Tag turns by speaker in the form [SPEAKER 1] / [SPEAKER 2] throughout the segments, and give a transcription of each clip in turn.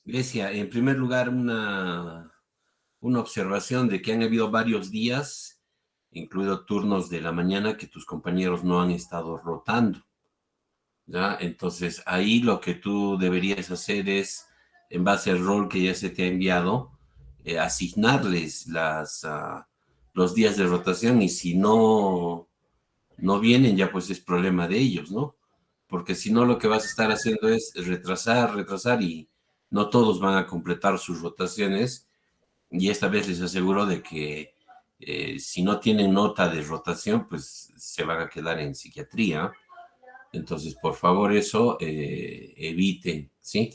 [SPEAKER 1] Grecia, en primer lugar, una observación de que han habido varios días, incluido turnos de la mañana, que tus compañeros no han estado rotando, ¿ya? Entonces, ahí lo que tú deberías hacer es, en base al rol que ya se te ha enviado, asignarles los días de rotación y si no vienen, ya pues es problema de ellos, ¿no? Porque si no, lo que vas a estar haciendo es retrasar, retrasar y no todos van a completar sus rotaciones. Y esta vez les aseguro de que si no tienen nota de rotación, pues se van a quedar en psiquiatría. Entonces, por favor, eso eviten, ¿sí?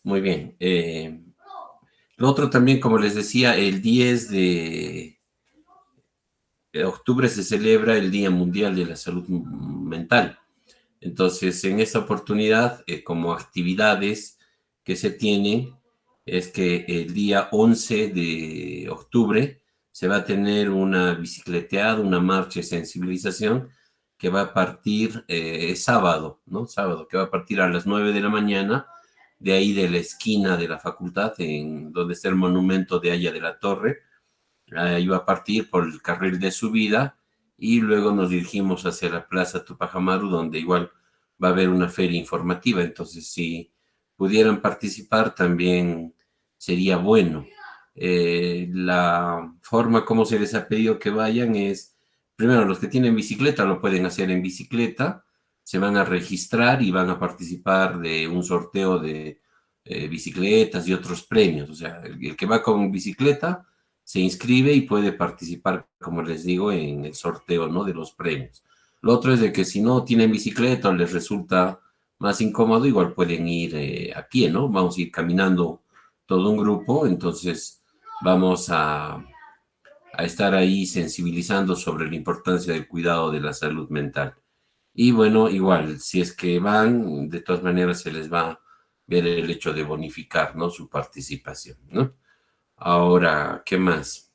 [SPEAKER 1] Muy bien. Lo otro también, como les decía, el 10 de octubre se celebra el Día Mundial de la Salud Mental. Entonces, en esta oportunidad, como actividades que se tienen, es que el día 11 de octubre se va a tener una bicicleteada, una marcha de sensibilización que va a partir sábado, ¿no? Sábado, que va a partir a las 9 de la mañana, de ahí de la esquina de la facultad, en donde está el monumento de Haya de la Torre. Ahí va a partir por el carril de subida y luego nos dirigimos hacia la Plaza Tupac Amaru, donde igual va a haber una feria informativa. Entonces, si pudieran participar, también sería bueno. La forma como se les ha pedido que vayan es, primero, los que tienen bicicleta lo pueden hacer en bicicleta, se van a registrar y van a participar de un sorteo de bicicletas y otros premios. O sea, el que va con bicicleta se inscribe y puede participar, como les digo, en el sorteo, ¿no? De los premios. Lo otro es de que si no tienen bicicleta o les resulta más incómodo, igual pueden ir a pie, ¿no? Vamos a ir caminando todo un grupo, entonces vamos a estar ahí sensibilizando sobre la importancia del cuidado de la salud mental. Y bueno, igual, si es que van, de todas maneras se les va a ver el hecho de bonificar, ¿no? Su participación, ¿no? Ahora, ¿qué más?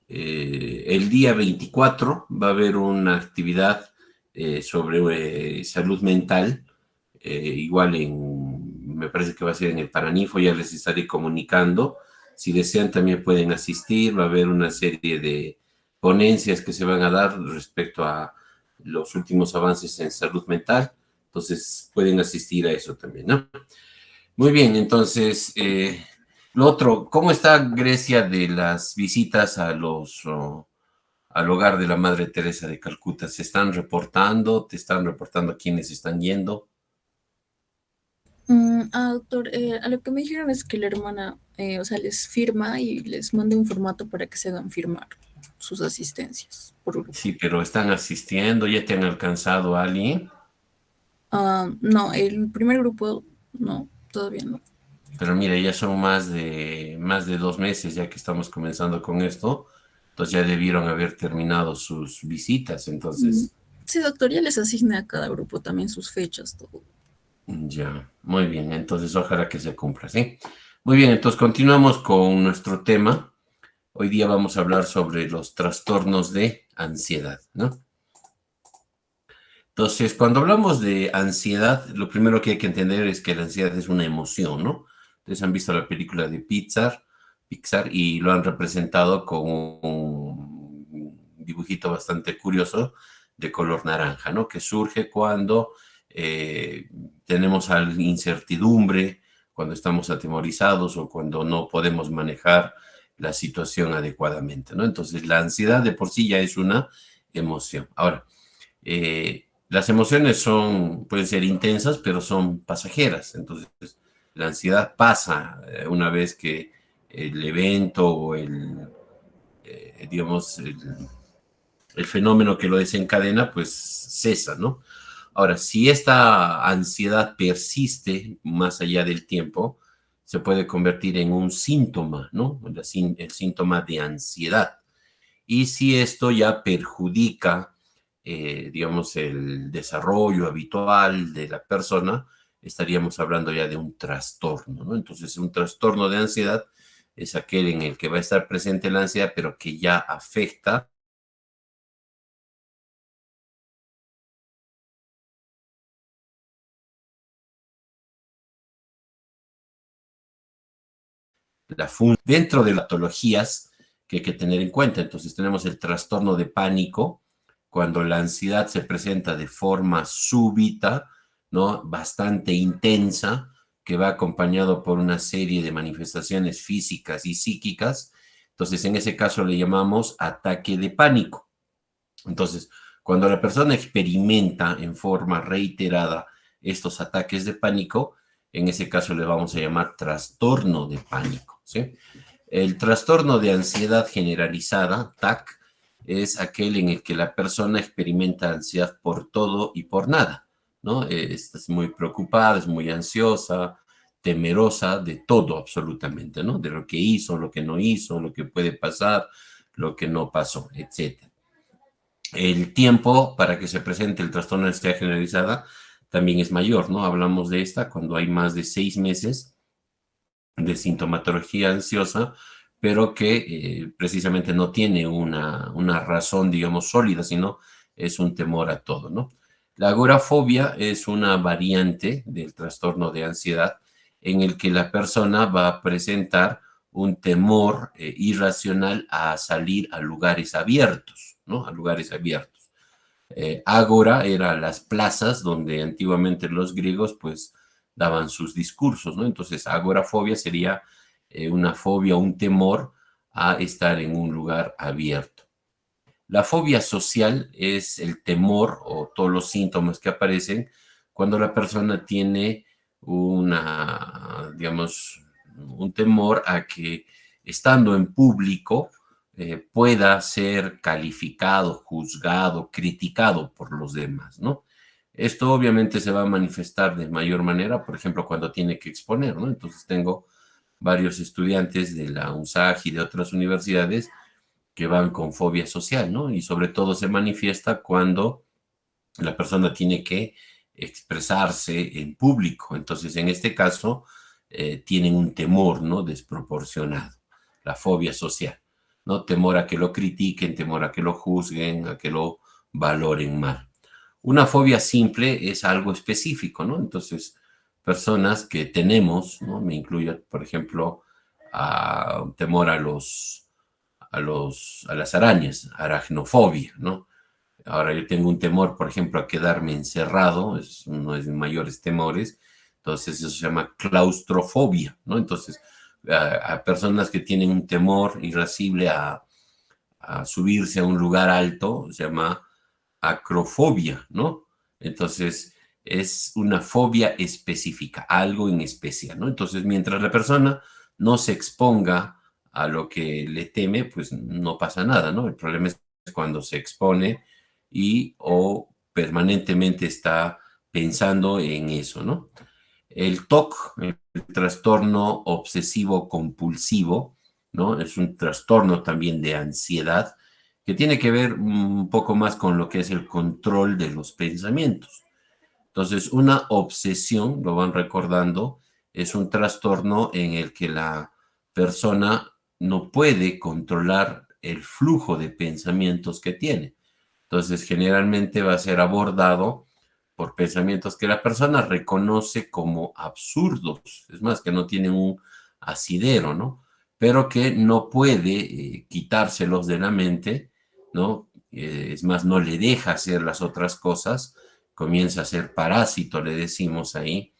[SPEAKER 1] El día 24 va a haber una actividad sobre salud mental, igual me parece que va a ser en el Paraninfo, ya les estaré comunicando. Si desean también pueden asistir, va a haber una serie de ponencias que se van a dar respecto a los últimos avances en salud mental, entonces pueden asistir a eso también, ¿no? Muy bien, entonces, lo otro, ¿cómo está Grecia de las visitas al hogar de la Madre Teresa de Calcuta? ¿Se están reportando? ¿Te están reportando quiénes están yendo?
[SPEAKER 2] Doctor, a lo que me dijeron es que la hermana, o sea, les firma y les manda un formato para que se hagan firmar sus asistencias por grupo.
[SPEAKER 1] Sí, pero están asistiendo, ¿ya te han alcanzado a alguien?
[SPEAKER 2] No, el primer grupo, no, todavía no.
[SPEAKER 1] Pero mira, ya son más de 2 meses ya que estamos comenzando con esto, entonces ya debieron haber terminado sus visitas,
[SPEAKER 2] Mm,
[SPEAKER 1] entonces
[SPEAKER 2] Sí, doctor, ya les asigna a cada grupo también sus fechas, todo.
[SPEAKER 1] ya, muy bien, entonces ojalá que se cumpla, ¿sí? Muy bien, entonces continuamos con nuestro tema. Hoy día vamos a hablar sobre los trastornos de ansiedad, ¿no? Entonces, cuando hablamos de ansiedad, lo primero que hay que entender es que la ansiedad es una emoción, ¿no? Ustedes han visto la película de Pixar y lo han representado con un dibujito bastante curioso de color naranja, ¿no? Que surge cuando eh, tenemos incertidumbre, cuando estamos atemorizados o cuando no podemos manejar la situación adecuadamente, ¿no? Entonces, la ansiedad de por sí ya es una emoción. Ahora, las emociones pueden ser intensas, pero son pasajeras. Entonces, la ansiedad pasa una vez que el evento o digamos, el fenómeno que lo desencadena, pues cesa, ¿no? Ahora, si esta ansiedad persiste más allá del tiempo, se puede convertir en un síntoma, ¿no? El síntoma de ansiedad. Y si esto ya perjudica, digamos, el desarrollo habitual de la persona, estaríamos hablando ya de un trastorno, ¿no? Entonces, un trastorno de ansiedad es aquel en el que va a estar presente la ansiedad, pero que ya afecta dentro de las patologías que hay que tener en cuenta. Entonces tenemos el trastorno de pánico, cuando la ansiedad se presenta de forma súbita, ¿no? Bastante intensa, que va acompañado por una serie de manifestaciones físicas y psíquicas. Entonces, en ese caso le llamamos ataque de pánico. Entonces, cuando la persona experimenta en forma reiterada estos ataques de pánico, en ese caso le vamos a llamar trastorno de pánico, ¿sí? El trastorno de ansiedad generalizada, TAC, es aquel en el que la persona experimenta ansiedad por todo y por nada, ¿no? Es muy preocupada, es muy ansiosa, temerosa de todo absolutamente, ¿no? De lo que hizo, lo que no hizo, lo que puede pasar, lo que no pasó, etcétera. El tiempo para que se presente el trastorno de ansiedad generalizada también es mayor, ¿no? Hablamos de esta cuando hay más de 6 meses de sintomatología ansiosa, pero que precisamente no tiene una razón, digamos, sólida, sino es un temor a todo, ¿no? La agorafobia es una variante del trastorno de ansiedad en el que la persona va a presentar un temor irracional a salir a lugares abiertos, ¿no? A lugares abiertos. Ágora era las plazas donde antiguamente los griegos pues daban sus discursos, ¿no? Entonces, agorafobia sería una fobia, un temor a estar en un lugar abierto. La fobia social es el temor o todos los síntomas que aparecen cuando la persona tiene digamos, un temor a que estando en público pueda ser calificado, juzgado, criticado por los demás, ¿no? Esto obviamente se va a manifestar de mayor manera, por ejemplo, cuando tiene que exponer, ¿no? Entonces tengo varios estudiantes de la UNSAG y de otras universidades que van con fobia social, ¿no? Y sobre todo se manifiesta cuando la persona tiene que expresarse en público. Entonces, en este caso, tienen un temor, ¿no? Desproporcionado, la fobia social, ¿no? Temor a que lo critiquen, temor a que lo juzguen, a que lo valoren mal. Una fobia simple es algo específico, ¿no? Entonces, personas que tenemos, ¿no? Me incluyo, por ejemplo, a temor a las arañas, aracnofobia, ¿no? Ahora yo tengo un temor, por ejemplo, a quedarme encerrado, es uno de mis mayores temores, entonces eso se llama claustrofobia, ¿no? Entonces, a personas que tienen un temor irascible a subirse a un lugar alto, se llama acrofobia, ¿no? Entonces, es una fobia específica, algo en especial, ¿no? Entonces, mientras la persona no se exponga a lo que le teme, pues no pasa nada, ¿no? El problema es cuando se expone y o permanentemente está pensando en eso, ¿no? El TOC, el trastorno obsesivo compulsivo, ¿no? Es un trastorno también de ansiedad que tiene que ver un poco más con lo que es el control de los pensamientos. Entonces, una obsesión, lo van recordando, es un trastorno en el que la persona no puede controlar el flujo de pensamientos que tiene. Entonces, generalmente va a ser abordado por pensamientos que la persona reconoce como absurdos, es más, que no tienen un asidero, ¿no? Pero que no puede quitárselos de la mente, ¿no? Es más, no le deja hacer las otras cosas, comienza a ser parásito, le decimos ahí,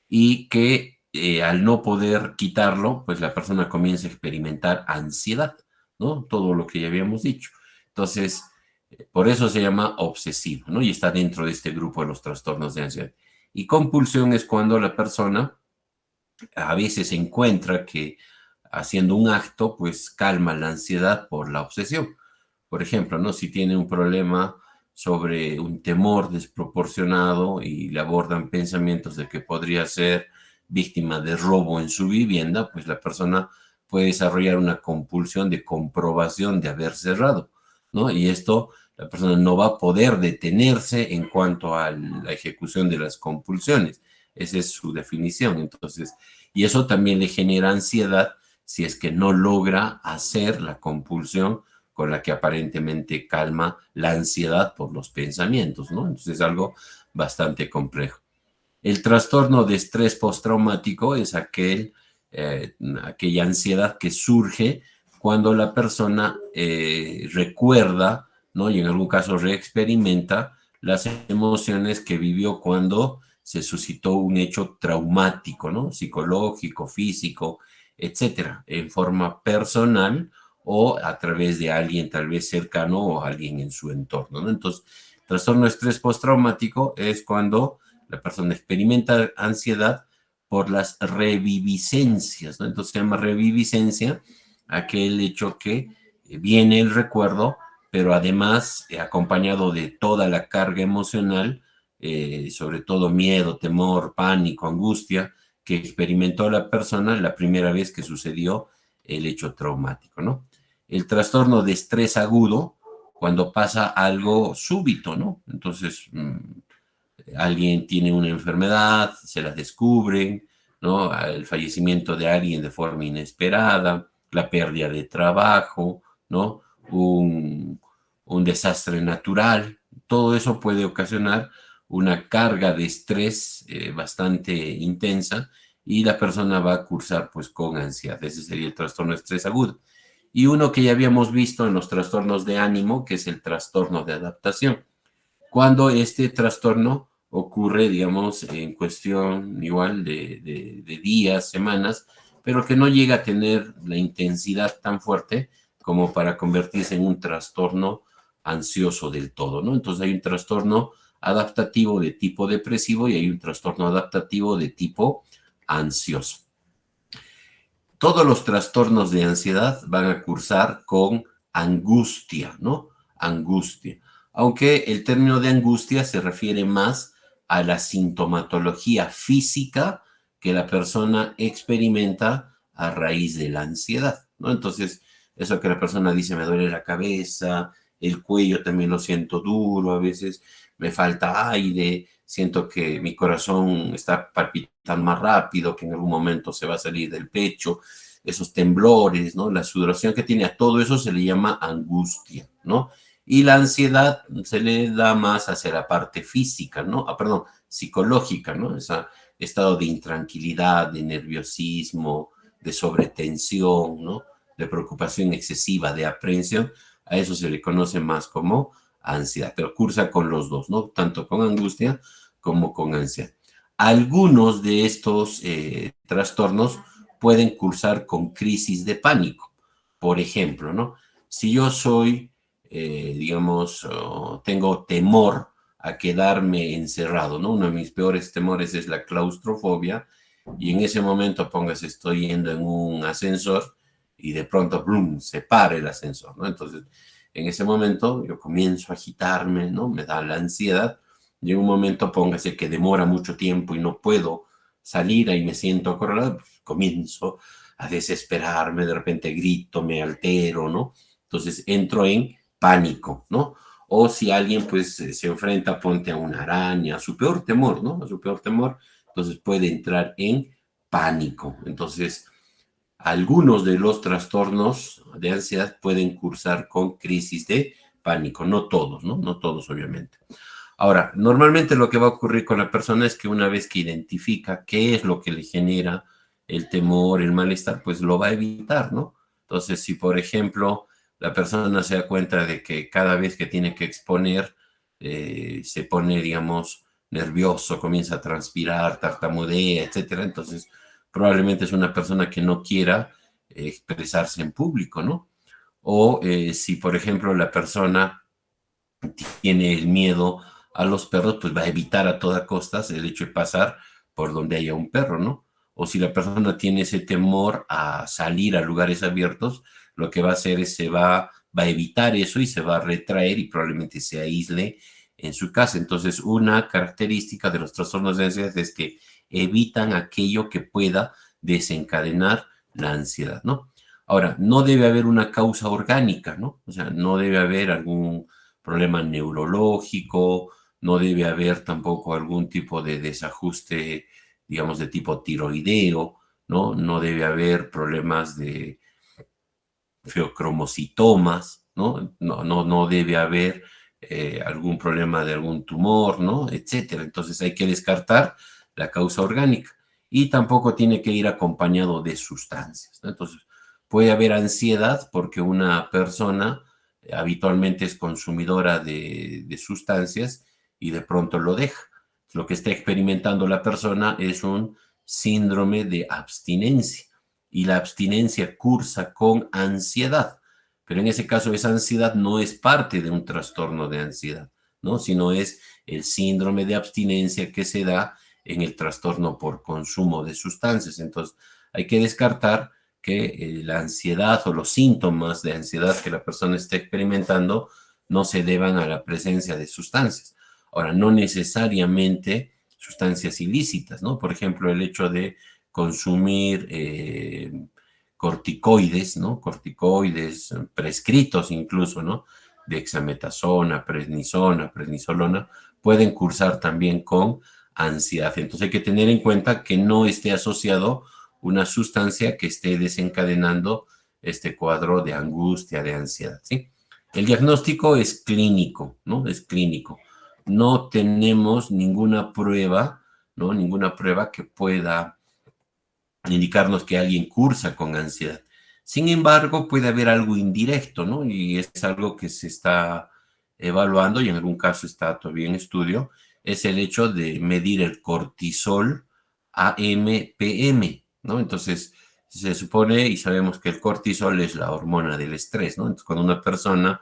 [SPEAKER 1] y que al no poder quitarlo, pues la persona comienza a experimentar ansiedad, ¿no? Todo lo que ya habíamos dicho. Entonces, por eso se llama obsesivo, ¿no? Y está dentro de este grupo de los trastornos de ansiedad. Y compulsión es cuando la persona a veces encuentra que haciendo un acto, pues calma la ansiedad por la obsesión. Por ejemplo, ¿no? Si tiene un problema sobre un temor desproporcionado y le abordan pensamientos de que podría ser víctima de robo en su vivienda, pues la persona puede desarrollar una compulsión de comprobación de haber cerrado, ¿no? Y esto, la persona no va a poder detenerse en cuanto a la ejecución de las compulsiones. Esa es su definición. Entonces, y eso también le genera ansiedad si es que no logra hacer la compulsión con la que aparentemente calma la ansiedad por los pensamientos, ¿no? Entonces es algo bastante complejo. El trastorno de estrés postraumático es aquel aquella ansiedad que surge cuando la persona recuerda, ¿no? Y en algún caso reexperimenta las emociones que vivió cuando se suscitó un hecho traumático, ¿no? Psicológico, físico, etcétera, en forma personal o a través de alguien tal vez cercano o alguien en su entorno, ¿no? Entonces, trastorno de estrés postraumático es cuando la persona experimenta ansiedad por las reviviscencias, ¿no? Entonces se llama reviviscencia aquel hecho que viene el recuerdo, pero además acompañado de toda la carga emocional, sobre todo miedo, temor, pánico, angustia, que experimentó la persona la primera vez que sucedió el hecho traumático, ¿no? El trastorno de estrés agudo, cuando pasa algo súbito, ¿no? Entonces, alguien tiene una enfermedad, se la descubren, ¿no? El fallecimiento de alguien de forma inesperada, la pérdida de trabajo, ¿no? Un desastre natural, todo eso puede ocasionar una carga de estrés bastante intensa y la persona va a cursar pues con ansiedad. Ese sería el trastorno de estrés agudo. Y uno que ya habíamos visto en los trastornos de ánimo, que es el trastorno de adaptación. Cuando este trastorno ocurre, digamos, en cuestión igual de días, semanas, pero que no llega a tener la intensidad tan fuerte como para convertirse en un trastorno ansioso del todo, ¿no? Entonces hay un trastorno adaptativo de tipo depresivo y hay un trastorno adaptativo de tipo ansioso. Todos los trastornos de ansiedad van a cursar con angustia, ¿no? Angustia. Aunque el término de angustia se refiere más a la sintomatología física que la persona experimenta a raíz de la ansiedad, ¿no? Entonces, eso que la persona dice, me duele la cabeza, el cuello también lo siento duro, a veces me falta aire, siento que mi corazón está palpitando más rápido, que en algún momento se va a salir del pecho, esos temblores, ¿no? La sudoración que tiene, a todo eso se le llama angustia, ¿no? Y la ansiedad se le da más hacia la parte física, ¿no? Perdón, psicológica, ¿no? Ese estado de intranquilidad, de nerviosismo, de sobretensión, ¿no? De preocupación excesiva, de aprensión, a eso se le conoce más como ansiedad, pero cursa con los dos, ¿no? Tanto con angustia como con ansiedad. Algunos de estos trastornos pueden cursar con crisis de pánico. Por ejemplo, ¿no? Si yo soy, digamos, tengo temor a quedarme encerrado, ¿no? Uno de mis peores temores es la claustrofobia y en ese momento, póngase, estoy yendo en un ascensor y de pronto, ¡blum!, se para el ascensor, ¿no? Entonces, en ese momento yo comienzo a agitarme, ¿no? Me da la ansiedad y en un momento, póngase que demora mucho tiempo y no puedo salir, ahí me siento acorralado, pues, comienzo a desesperarme, de repente grito, me altero, ¿no? Entonces entro en pánico, ¿no? O si alguien pues se enfrenta, ponte a una araña, a su peor temor, ¿no? A su peor temor, entonces puede entrar en pánico. Entonces, algunos de los trastornos de ansiedad pueden cursar con crisis de pánico, no todos, ¿no? No todos, obviamente. Ahora, normalmente lo que va a ocurrir con la persona es que una vez que identifica qué es lo que le genera el temor, el malestar, pues lo va a evitar, ¿no? Entonces, si por ejemplo la persona se da cuenta de que cada vez que tiene que exponer se pone, digamos, nervioso, comienza a transpirar, tartamudea, etcétera, entonces probablemente es una persona que no quiera expresarse en público, ¿no? O si, por ejemplo, la persona tiene el miedo a los perros, pues va a evitar a toda costa el hecho de pasar por donde haya un perro, ¿no? O si la persona tiene ese temor a salir a lugares abiertos, lo que va a hacer es va a evitar eso y se va a retraer y probablemente se aísle en su casa. Entonces, una característica de los trastornos de ansiedad es que evitan aquello que pueda desencadenar la ansiedad, ¿no? Ahora, no debe haber una causa orgánica, ¿no? O sea, no debe haber algún problema neurológico, no debe haber tampoco algún tipo de desajuste, digamos, de tipo tiroideo, ¿no? No debe haber problemas de feocromocitomas, ¿no? No debe haber algún problema de algún tumor, ¿no? Etcétera. Entonces hay que descartar la causa orgánica. y tampoco tiene que ir acompañado de sustancias, ¿no? Entonces, puede haber ansiedad porque una persona habitualmente es consumidora de sustancias y de pronto lo deja. Lo que está experimentando la persona es un síndrome de abstinencia y la abstinencia cursa con ansiedad, pero en ese caso esa ansiedad no es parte de un trastorno de ansiedad, ¿no? Sino es el síndrome de abstinencia que se da en el trastorno por consumo de sustancias. Entonces, hay que descartar que la ansiedad o los síntomas de ansiedad que la persona esté experimentando no se deban a la presencia de sustancias. Ahora, no necesariamente sustancias ilícitas, ¿no? Por ejemplo, el hecho de consumir corticoides, ¿no? Corticoides prescritos incluso, ¿no? Dexametasona, prednisona, prednisolona, pueden cursar también con ansiedad. Entonces hay que tener en cuenta que no esté asociado una sustancia que esté desencadenando este cuadro de angustia, de ansiedad, ¿sí? El diagnóstico es clínico, ¿no? Es clínico. No tenemos ninguna prueba, ¿no? Ninguna prueba que pueda indicarnos que alguien cursa con ansiedad. Sin embargo, puede haber algo indirecto, ¿no? Y es algo que se está evaluando y en algún caso está todavía en estudio, es el hecho de medir el cortisol AM/PM, ¿no? Entonces, se supone y sabemos que el cortisol es la hormona del estrés, ¿no? Entonces, cuando una persona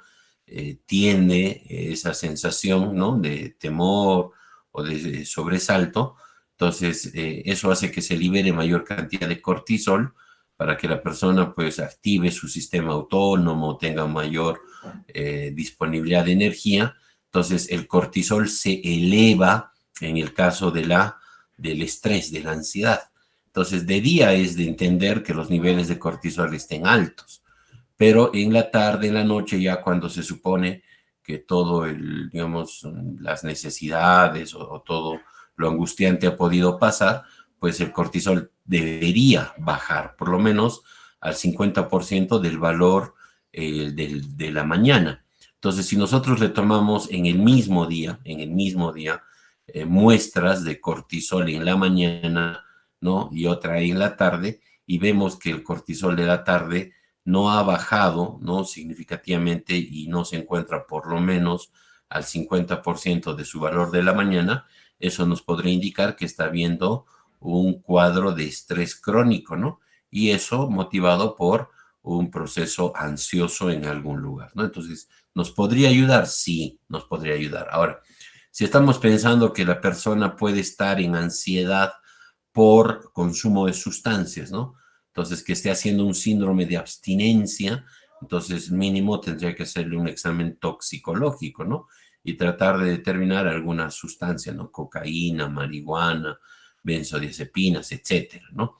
[SPEAKER 1] tiene esa sensación, ¿no? De temor o de sobresalto, entonces eso hace que se libere mayor cantidad de cortisol para que la persona pues active su sistema autónomo, tenga mayor disponibilidad de energía. Entonces el cortisol se eleva en el caso del estrés, de la ansiedad. Entonces de día es de entender que los niveles de cortisol estén altos, pero en la tarde, en la noche, ya cuando se supone que todo digamos, las necesidades o todo lo angustiante ha podido pasar, pues el cortisol debería bajar por lo menos al 50% del valor de la mañana. Entonces, si nosotros retomamos en el mismo día, muestras de cortisol en la mañana, ¿no? Y otra en la tarde, y vemos que el cortisol de la tarde no ha bajado, ¿no? Significativamente y no se encuentra por lo menos al 50% de su valor de la mañana, eso nos podría indicar que está habiendo un cuadro de estrés crónico, ¿no? Y eso motivado por un proceso ansioso en algún lugar, ¿no? Entonces, ¿nos podría ayudar? Sí, nos podría ayudar. Ahora, si estamos pensando que la persona puede estar en ansiedad por consumo de sustancias, ¿no? Entonces, que esté haciendo un síndrome de abstinencia, entonces mínimo tendría que hacerle un examen toxicológico, ¿no? Y tratar de determinar alguna sustancia, ¿no? Cocaína, marihuana, benzodiazepinas, etcétera, ¿no?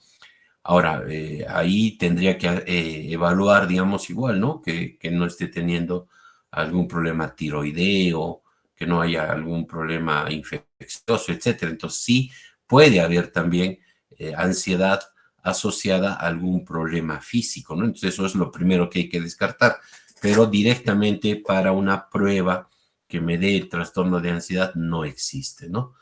[SPEAKER 1] Ahora, ahí tendría que evaluar, digamos, igual, ¿no? Que no esté teniendo algún problema tiroideo, que no haya algún problema infeccioso, etcétera. Entonces, sí puede haber también ansiedad asociada a algún problema físico, ¿no? Entonces, eso es lo primero que hay que descartar. Pero directamente para una prueba que me dé el trastorno de ansiedad no existe, ¿no?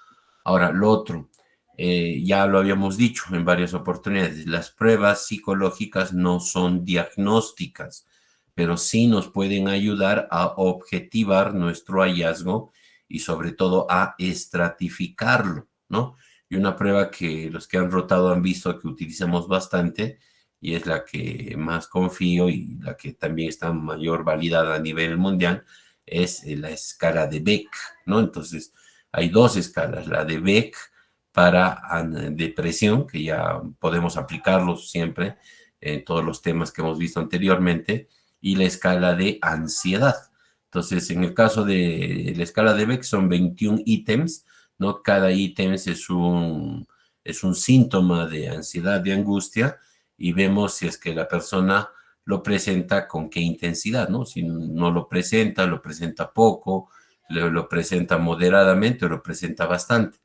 [SPEAKER 1] Ahora, lo otro, ya lo habíamos dicho en varias oportunidades, las pruebas psicológicas no son diagnósticas, pero sí nos pueden ayudar a objetivar nuestro hallazgo y sobre todo a estratificarlo, ¿no? Y una prueba que los que han rotado han visto que utilizamos bastante y es la que más confío y la que también está mayor validada a nivel mundial, es la escala de Beck, ¿no? Entonces, hay dos escalas, la de Beck para depresión, que ya podemos aplicarlos siempre en todos los temas que hemos visto anteriormente, y la escala de ansiedad. Entonces, en el caso de la escala de Beck son 21 ítems, ¿no? Cada ítem es un síntoma de ansiedad, de angustia, y vemos si es que la persona lo presenta con qué intensidad, ¿no? Si no lo presenta poco, lo presenta moderadamente o lo presenta bastante.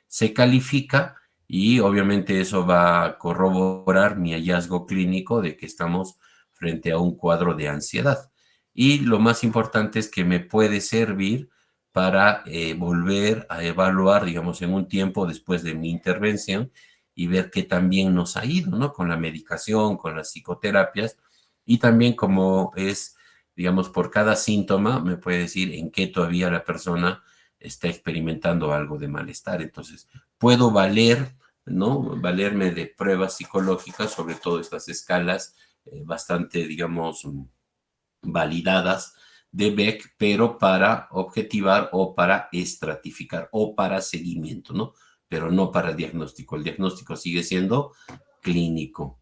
[SPEAKER 1] Se califica y obviamente eso va a corroborar mi hallazgo clínico de que estamos frente a un cuadro de ansiedad. Y lo más importante es que me puede servir para volver a evaluar, digamos, en un tiempo después de mi intervención y ver qué tan bien nos ha ido, ¿no? Con la medicación, con las psicoterapias, y también como es, digamos, por cada síntoma me puede decir en qué todavía la persona está experimentando algo de malestar. Entonces, puedo ¿no? Valerme de pruebas psicológicas, sobre todo estas escalas bastante, digamos, validadas de Beck, pero para objetivar o para estratificar o para seguimiento, ¿no? Pero no para diagnóstico. El diagnóstico sigue siendo clínico.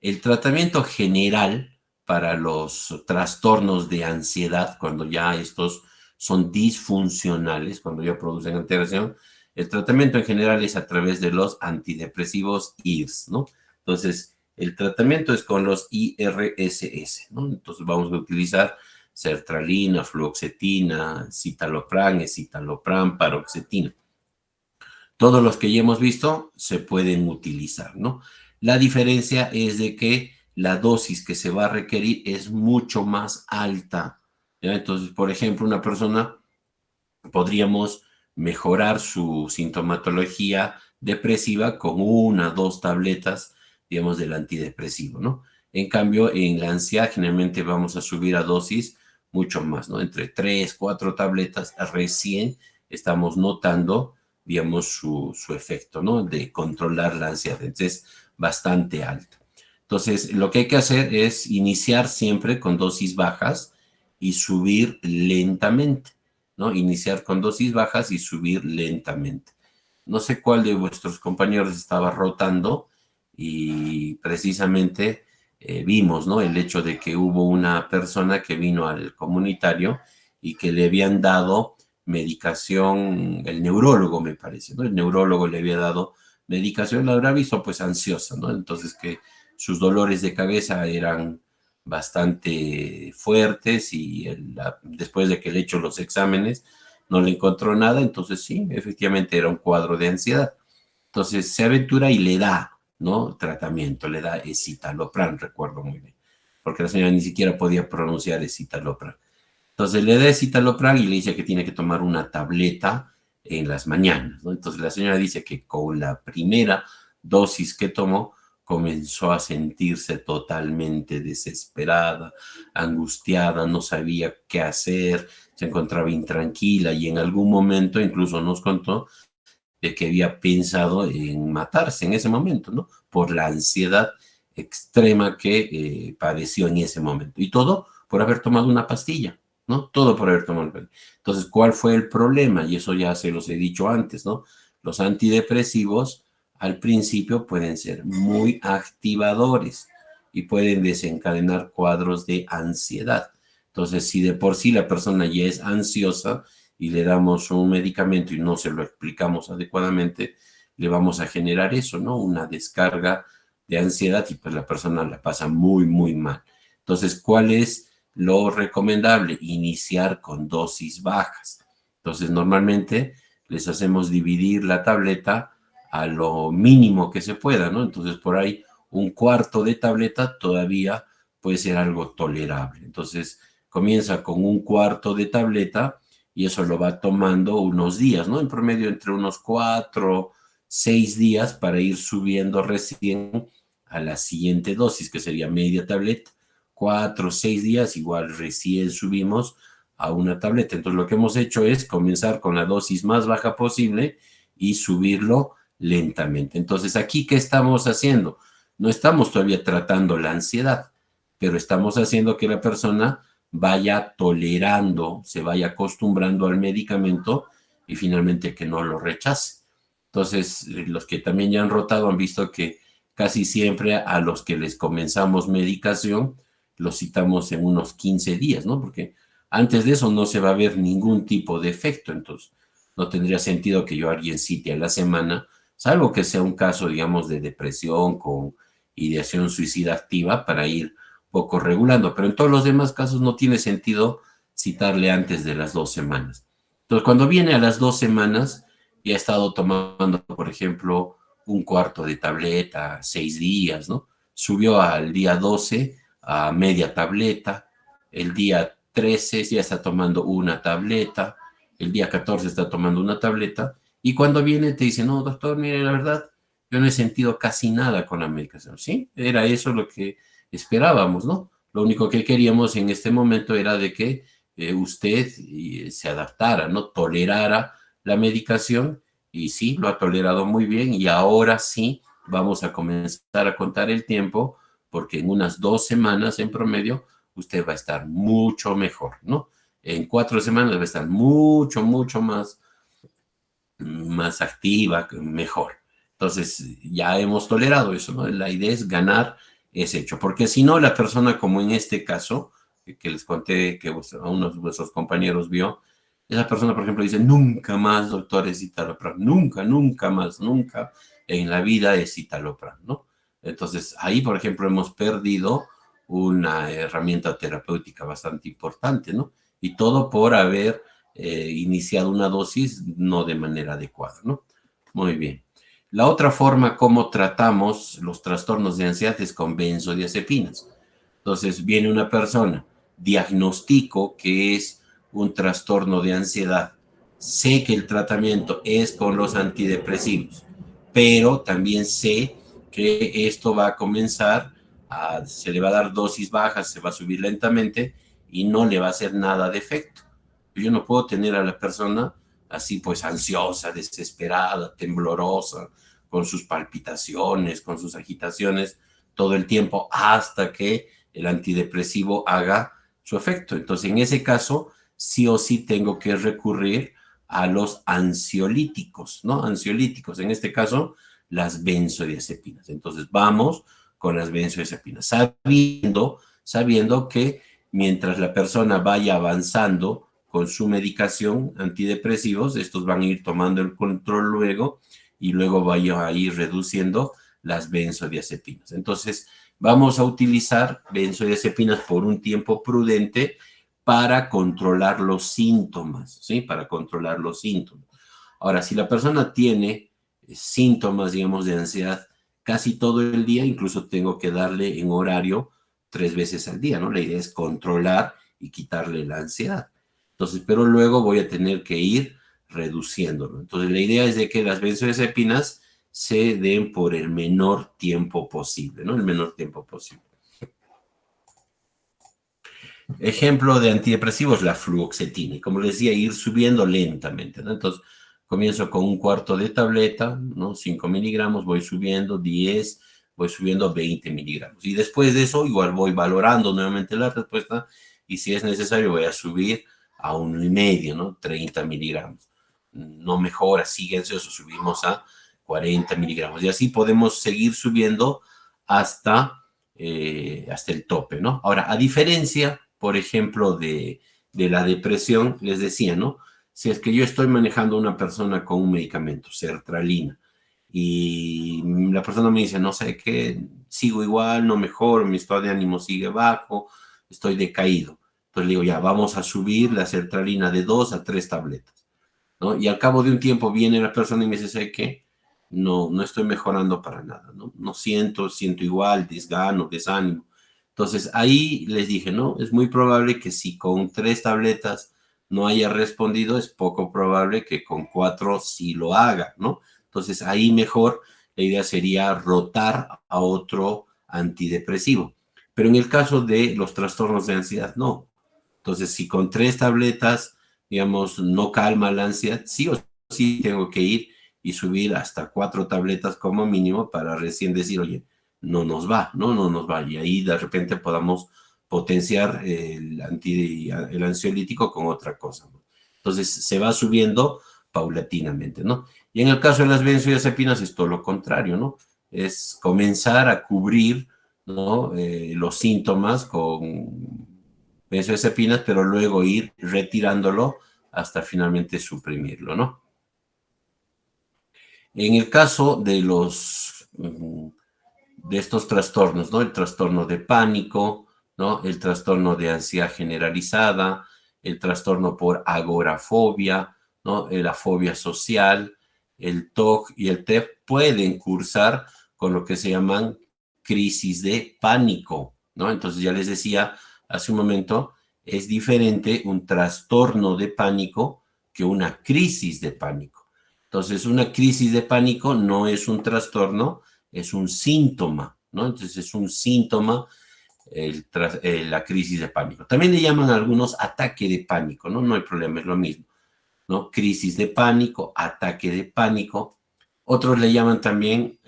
[SPEAKER 1] El tratamiento general para los trastornos de ansiedad, cuando ya estos son disfuncionales, cuando ya producen alteración, el tratamiento en general es a través de los antidepresivos IRS, ¿no? Entonces, el tratamiento es con los IRSS, ¿no? Entonces, vamos a utilizar sertralina, fluoxetina, citalopram, escitalopram, paroxetina. Todos los que ya hemos visto se pueden utilizar, ¿no? La diferencia es de que la dosis que se va a requerir es mucho más alta, ¿ya? Entonces, por ejemplo, una persona podríamos mejorar su sintomatología depresiva con 1 o 2 tabletas, digamos, del antidepresivo, ¿no? En cambio, en la ansiedad generalmente vamos a subir a dosis mucho más, ¿no? Entre 3, 4 tabletas recién estamos notando, digamos, su efecto, ¿no? De controlar la ansiedad. Entonces, bastante alta. Entonces, lo que hay que hacer es iniciar siempre con dosis bajas y subir lentamente, ¿no? Iniciar con dosis bajas y subir lentamente. No sé cuál de vuestros compañeros estaba rotando y precisamente vimos, ¿no? El hecho de que hubo una persona que vino al comunitario y que le habían dado medicación, el neurólogo me parece, ¿no? El neurólogo le había dado medicación, la habrá visto pues ansiosa, ¿no? Entonces que sus dolores de cabeza eran bastante fuertes y después de que le hecho los exámenes no le encontró nada, entonces sí, efectivamente era un cuadro de ansiedad. Entonces se aventura y le da, ¿no? Tratamiento, le da escitalopram, recuerdo muy bien, porque la señora ni siquiera podía pronunciar escitalopram. Entonces le da escitalopram y le dice que tiene que tomar una tableta en las mañanas, ¿no? Entonces la señora dice que con la primera dosis que tomó comenzó a sentirse totalmente desesperada, angustiada, no sabía qué hacer, se encontraba intranquila y en algún momento incluso nos contó de que había pensado en matarse en ese momento, ¿no? Por la ansiedad extrema que padeció en ese momento. Y todo por haber tomado una pastilla, ¿no? Todo por haber tomado una pastilla. Entonces, ¿cuál fue el problema? Y eso ya se los he dicho antes, ¿no? Los antidepresivos al principio pueden ser muy activadores y pueden desencadenar cuadros de ansiedad. Entonces, si de por sí la persona ya es ansiosa y le damos un medicamento y no se lo explicamos adecuadamente, le vamos a generar eso, ¿no? Una descarga de ansiedad y pues la persona la pasa muy, muy mal. Entonces, ¿cuál es lo recomendable? Iniciar con dosis bajas. Entonces, normalmente les hacemos dividir la tableta a lo mínimo que se pueda, ¿no? Entonces, por ahí un cuarto de tableta todavía puede ser algo tolerable. Entonces, comienza con un cuarto de tableta y eso lo va tomando unos días, ¿no? En promedio entre unos 4, 6 días para ir subiendo recién a la siguiente dosis, que sería media tableta. 4, 6 días, igual recién subimos a una tableta. Entonces, lo que hemos hecho es comenzar con la dosis más baja posible y subirlo lentamente. Entonces, aquí, ¿qué estamos haciendo? No estamos todavía tratando la ansiedad, pero estamos haciendo que la persona vaya tolerando, se vaya acostumbrando al medicamento y finalmente que no lo rechace. Entonces, los que también ya han rotado han visto que casi siempre a los que les comenzamos medicación, los citamos en unos 15 días, ¿no? Porque antes de eso no se va a ver ningún tipo de efecto, entonces no tendría sentido que yo a alguien cite a la semana, salvo que sea un caso, digamos, de depresión con ideación suicida activa para ir poco regulando, pero en todos los demás casos no tiene sentido citarle antes de las 2 semanas. Entonces, cuando viene a las 2 semanas y ha estado tomando, por ejemplo, un cuarto de tableta, 6 días, ¿no? Subió al día 12 a media tableta, el día 13 ya está tomando una tableta, el día 14 está tomando una tableta Y cuando viene te dice, no, doctor, mire, la verdad, yo no he sentido casi nada con la medicación. Sí, era eso lo que esperábamos, ¿no? Lo único que queríamos en este momento era de que usted se adaptara, ¿no? Tolerara la medicación y sí, lo ha tolerado muy bien y ahora sí vamos a comenzar a contar el tiempo porque en unas 2 semanas en promedio usted va a estar mucho mejor, ¿no? En 4 semanas va a estar mucho, mucho más activa, mejor. Entonces, ya hemos tolerado eso, ¿no? La idea es ganar ese hecho, porque si no, la persona, como en este caso, que les conté que a uno de vuestros compañeros vio, esa persona, por ejemplo, dice, nunca más, doctor, es citalopram, nunca, nunca más, nunca en la vida es citalopram, ¿no? Entonces, ahí, por ejemplo, hemos perdido una herramienta terapéutica bastante importante, ¿no? Y todo por haber iniciado una dosis no de manera adecuada, ¿no? Muy bien. La otra forma como tratamos los trastornos de ansiedad es con benzodiazepinas. Entonces viene una persona, diagnostico que es un trastorno de ansiedad, sé que el tratamiento es con los antidepresivos, pero también sé que esto va a comenzar, se le va a dar dosis bajas, se va a subir lentamente y no le va a hacer nada de efecto. Yo no puedo tener a la persona así pues ansiosa, desesperada, temblorosa, con sus palpitaciones, con sus agitaciones todo el tiempo hasta que el antidepresivo haga su efecto. Entonces, en ese caso, sí o sí tengo que recurrir a los ansiolíticos, ¿no? Ansiolíticos, en este caso, las benzodiazepinas. Entonces, vamos con las benzodiazepinas, sabiendo que mientras la persona vaya avanzando con su medicación antidepresivos, estos van a ir tomando el control luego y luego vaya a ir reduciendo las benzodiazepinas. Entonces, vamos a utilizar benzodiazepinas por un tiempo prudente para controlar los síntomas, ¿sí? Para controlar los síntomas. Ahora, si la persona tiene síntomas, digamos, de ansiedad casi todo el día, incluso tengo que darle en horario 3 veces al día, ¿no? La idea es controlar y quitarle la ansiedad. Entonces, pero luego voy a tener que ir reduciéndolo. Entonces, la idea es de que las benzodiazepinas se den por el menor tiempo posible, ¿no? El menor tiempo posible. Ejemplo de antidepresivos, la fluoxetina. Y como les decía, ir subiendo lentamente, ¿no? Entonces, comienzo con un cuarto de tableta, ¿no? 5 miligramos, voy subiendo 10, voy subiendo 20 miligramos. Y después de eso, igual voy valorando nuevamente la respuesta y si es necesario voy a subir a 1,5, ¿no? 30 miligramos. No mejora, sigue ansioso, subimos a 40 miligramos. Y así podemos seguir subiendo hasta el tope, ¿no? Ahora, a diferencia, por ejemplo, de la depresión, les decía, ¿no? Si es que yo estoy manejando a una persona con un medicamento, sertralina, y la persona me dice, no sé qué, sigo igual, no mejoro, mi estado de ánimo sigue bajo, estoy decaído. Entonces le digo, ya, vamos a subir la sertralina de 2 a 3 tabletas, ¿no? Y al cabo de un tiempo viene la persona y me dice, ¿sé qué? No, no estoy mejorando para nada, ¿no? No siento igual, desgano, desánimo. Entonces ahí les dije, no, es muy probable que si con 3 tabletas no haya respondido, es poco probable que con 4 sí lo haga, ¿no? Entonces ahí mejor la idea sería rotar a otro antidepresivo. Pero en el caso de los trastornos de ansiedad, no. Entonces, si con 3 tabletas, digamos, no calma la ansiedad, sí o sí tengo que ir y subir hasta 4 tabletas como mínimo para recién decir, oye, no nos va, ¿no? No nos va. Y ahí de repente podamos potenciar el ansiolítico con otra cosa, ¿no? Entonces, se va subiendo paulatinamente, ¿no? Y en el caso de las benzodiazepinas es todo lo contrario, ¿no? Es comenzar a cubrir, ¿no? Los síntomas con benzodiazepinas, pero luego ir retirándolo hasta finalmente suprimirlo, ¿no? En el caso de estos trastornos, ¿no? El trastorno de pánico, ¿no? El trastorno de ansiedad generalizada, el trastorno por agorafobia, ¿no? La fobia social, el TOC y el TEP pueden cursar con lo que se llaman crisis de pánico, ¿no? Entonces ya les decía hace un momento, es diferente un trastorno de pánico que una crisis de pánico. Entonces, una crisis de pánico no es un trastorno, es un síntoma, ¿no? Entonces, es un síntoma la crisis de pánico. También le llaman a algunos ataque de pánico, ¿no? No hay problema, es lo mismo, ¿no? Crisis de pánico, ataque de pánico. Otros le llaman también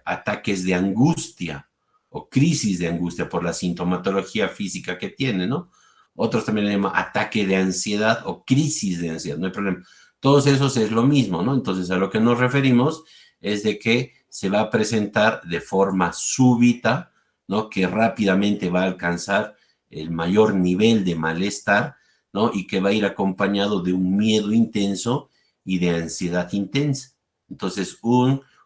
[SPEAKER 1] ataques de angustia o crisis de angustia por la sintomatología física que tiene, ¿no? Otros también le llaman ataque de ansiedad o crisis de ansiedad, no hay problema. Todos esos es lo mismo, ¿no? Entonces, a lo que nos referimos es de que se va a presentar de forma súbita, ¿no? Que rápidamente va a alcanzar el mayor nivel de malestar, ¿no? Y que va a ir acompañado de un miedo intenso y de ansiedad intensa. Entonces,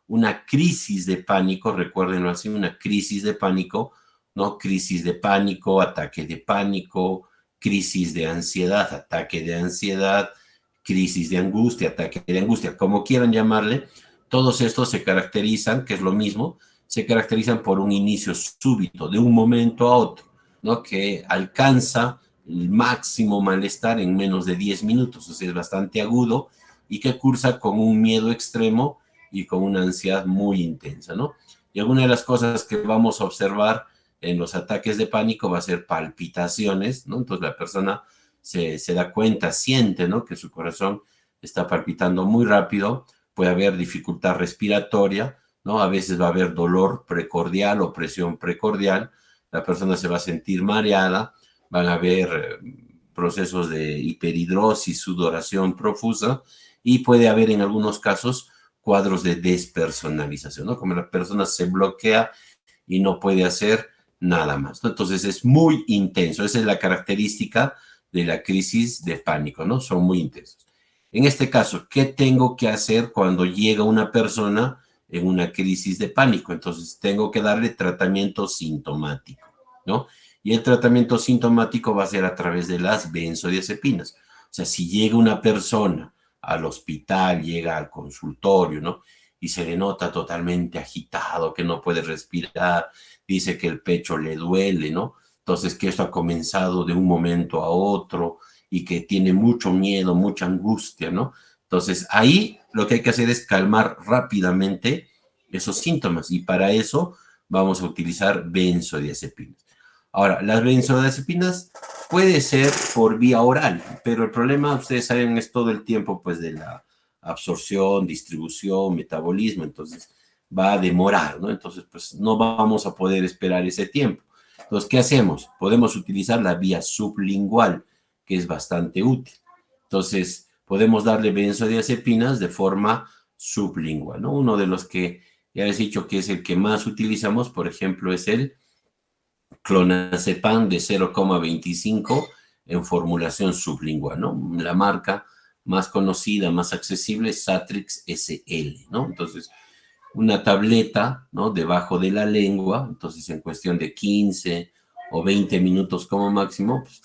[SPEAKER 1] una crisis de pánico, recuérdenlo así, una crisis de pánico, ¿no? Crisis de pánico, ataque de pánico, crisis de ansiedad, ataque de ansiedad, crisis de angustia, ataque de angustia, como quieran llamarle, todos estos se caracterizan, que es lo mismo, se caracterizan por un inicio súbito, de un momento a otro, ¿no? Que alcanza el máximo malestar en menos de 10 minutos, o sea, es bastante agudo y que cursa con un miedo extremo y con una ansiedad muy intensa, ¿no? Y alguna de las cosas que vamos a observar en los ataques de pánico va a ser palpitaciones, ¿no? Entonces la persona se da cuenta, siente, ¿no? Que su corazón está palpitando muy rápido, puede haber dificultad respiratoria, ¿no? A veces va a haber dolor precordial o presión precordial, la persona se va a sentir mareada, van a haber procesos de hiperhidrosis, sudoración profusa y puede haber en algunos casos cuadros de despersonalización, ¿no? Como la persona se bloquea y no puede hacer nada más, ¿no? Entonces es muy intenso, esa es la característica de la crisis de pánico, ¿no? Son muy intensos. En este caso, ¿qué tengo que hacer cuando llega una persona en una crisis de pánico? Entonces, tengo que darle tratamiento sintomático, ¿no? Y el tratamiento sintomático va a ser a través de las benzodiazepinas. O sea, si llega una persona al hospital, llega al consultorio, ¿no? Y se le nota totalmente agitado, que no puede respirar, dice que el pecho le duele, ¿no? Entonces, que esto ha comenzado de un momento a otro y que tiene mucho miedo, mucha angustia, ¿no? Entonces, ahí lo que hay que hacer es calmar rápidamente esos síntomas y para eso vamos a utilizar benzodiazepinas. Ahora, las benzodiazepinas puede ser por vía oral, pero el problema, ustedes saben, es todo el tiempo pues de la absorción, distribución, metabolismo, entonces va a demorar, ¿no? Entonces, pues no vamos a poder esperar ese tiempo. Entonces, ¿qué hacemos? Podemos utilizar la vía sublingual, que es bastante útil. Entonces, podemos darle benzodiazepinas de forma sublingual, ¿no? Uno de los que ya les he dicho que es el que más utilizamos, por ejemplo, es el clonazepam de 0,25 en formulación sublingual, ¿no? La marca más conocida, más accesible es Satrix SL, ¿no? Entonces, una tableta, ¿no? Debajo de la lengua, entonces en cuestión de 15 o 20 minutos como máximo, pues,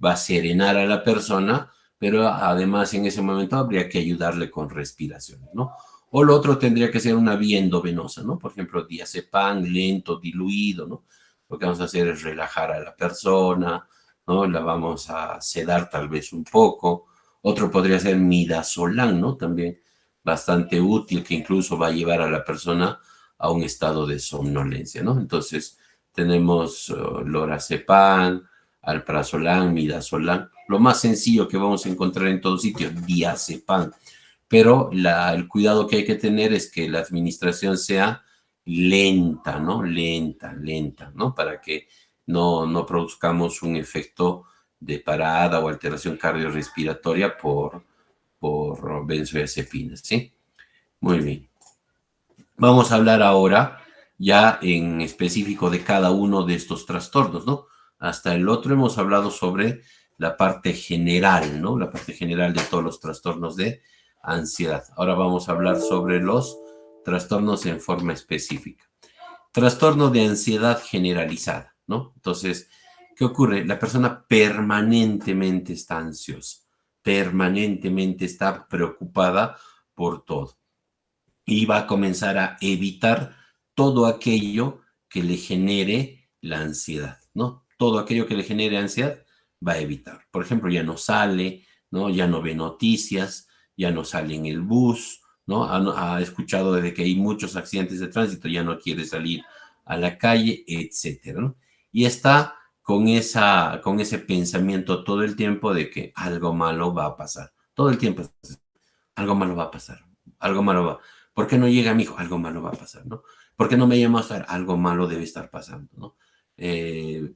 [SPEAKER 1] va a serenar a la persona, pero además en ese momento habría que ayudarle con respiración, ¿no? O lo otro tendría que ser una vía endovenosa, ¿no? Por ejemplo, diazepam lento, diluido, ¿no? Lo que vamos a hacer es relajar a la persona, ¿no? La vamos a sedar tal vez un poco. Otro podría ser midazolam, ¿no? También bastante útil, que incluso va a llevar a la persona a un estado de somnolencia, ¿no? Entonces, tenemos lorazepam, alprazolam, midazolam. Lo más sencillo que vamos a encontrar en todos sitios, diazepam. Pero el cuidado que hay que tener es que la administración sea lenta, ¿no? Lenta, ¿no? Para que no produzcamos un efecto de parada o alteración cardiorrespiratoria por benzodiazepinas, ¿sí? Muy bien. Vamos a hablar ahora ya en específico de cada uno de estos trastornos, ¿no? Hasta el otro hemos hablado sobre la parte general, ¿no? La parte general de todos los trastornos de ansiedad. Ahora vamos a hablar sobre los trastornos en forma específica. Trastorno de ansiedad generalizada, ¿no? Entonces, ¿qué ocurre? La persona permanentemente está ansiosa, permanentemente está preocupada por todo y va a comenzar a evitar todo aquello que le genere la ansiedad, ¿no? Todo aquello que le genere ansiedad va a evitar. Por ejemplo, ya no sale, ¿no? Ya no ve noticias, ya no sale en el bus, ¿no? Ha escuchado desde que hay muchos accidentes de tránsito, ya no quiere salir a la calle, etcétera, ¿no? Y está con ese pensamiento todo el tiempo de que algo malo va a pasar. Todo el tiempo, algo malo va a pasar, algo malo va. ¿Por qué no llega mi hijo? Algo malo va a pasar, ¿no? ¿Por qué no me llama a estar? Algo malo debe estar pasando, ¿no?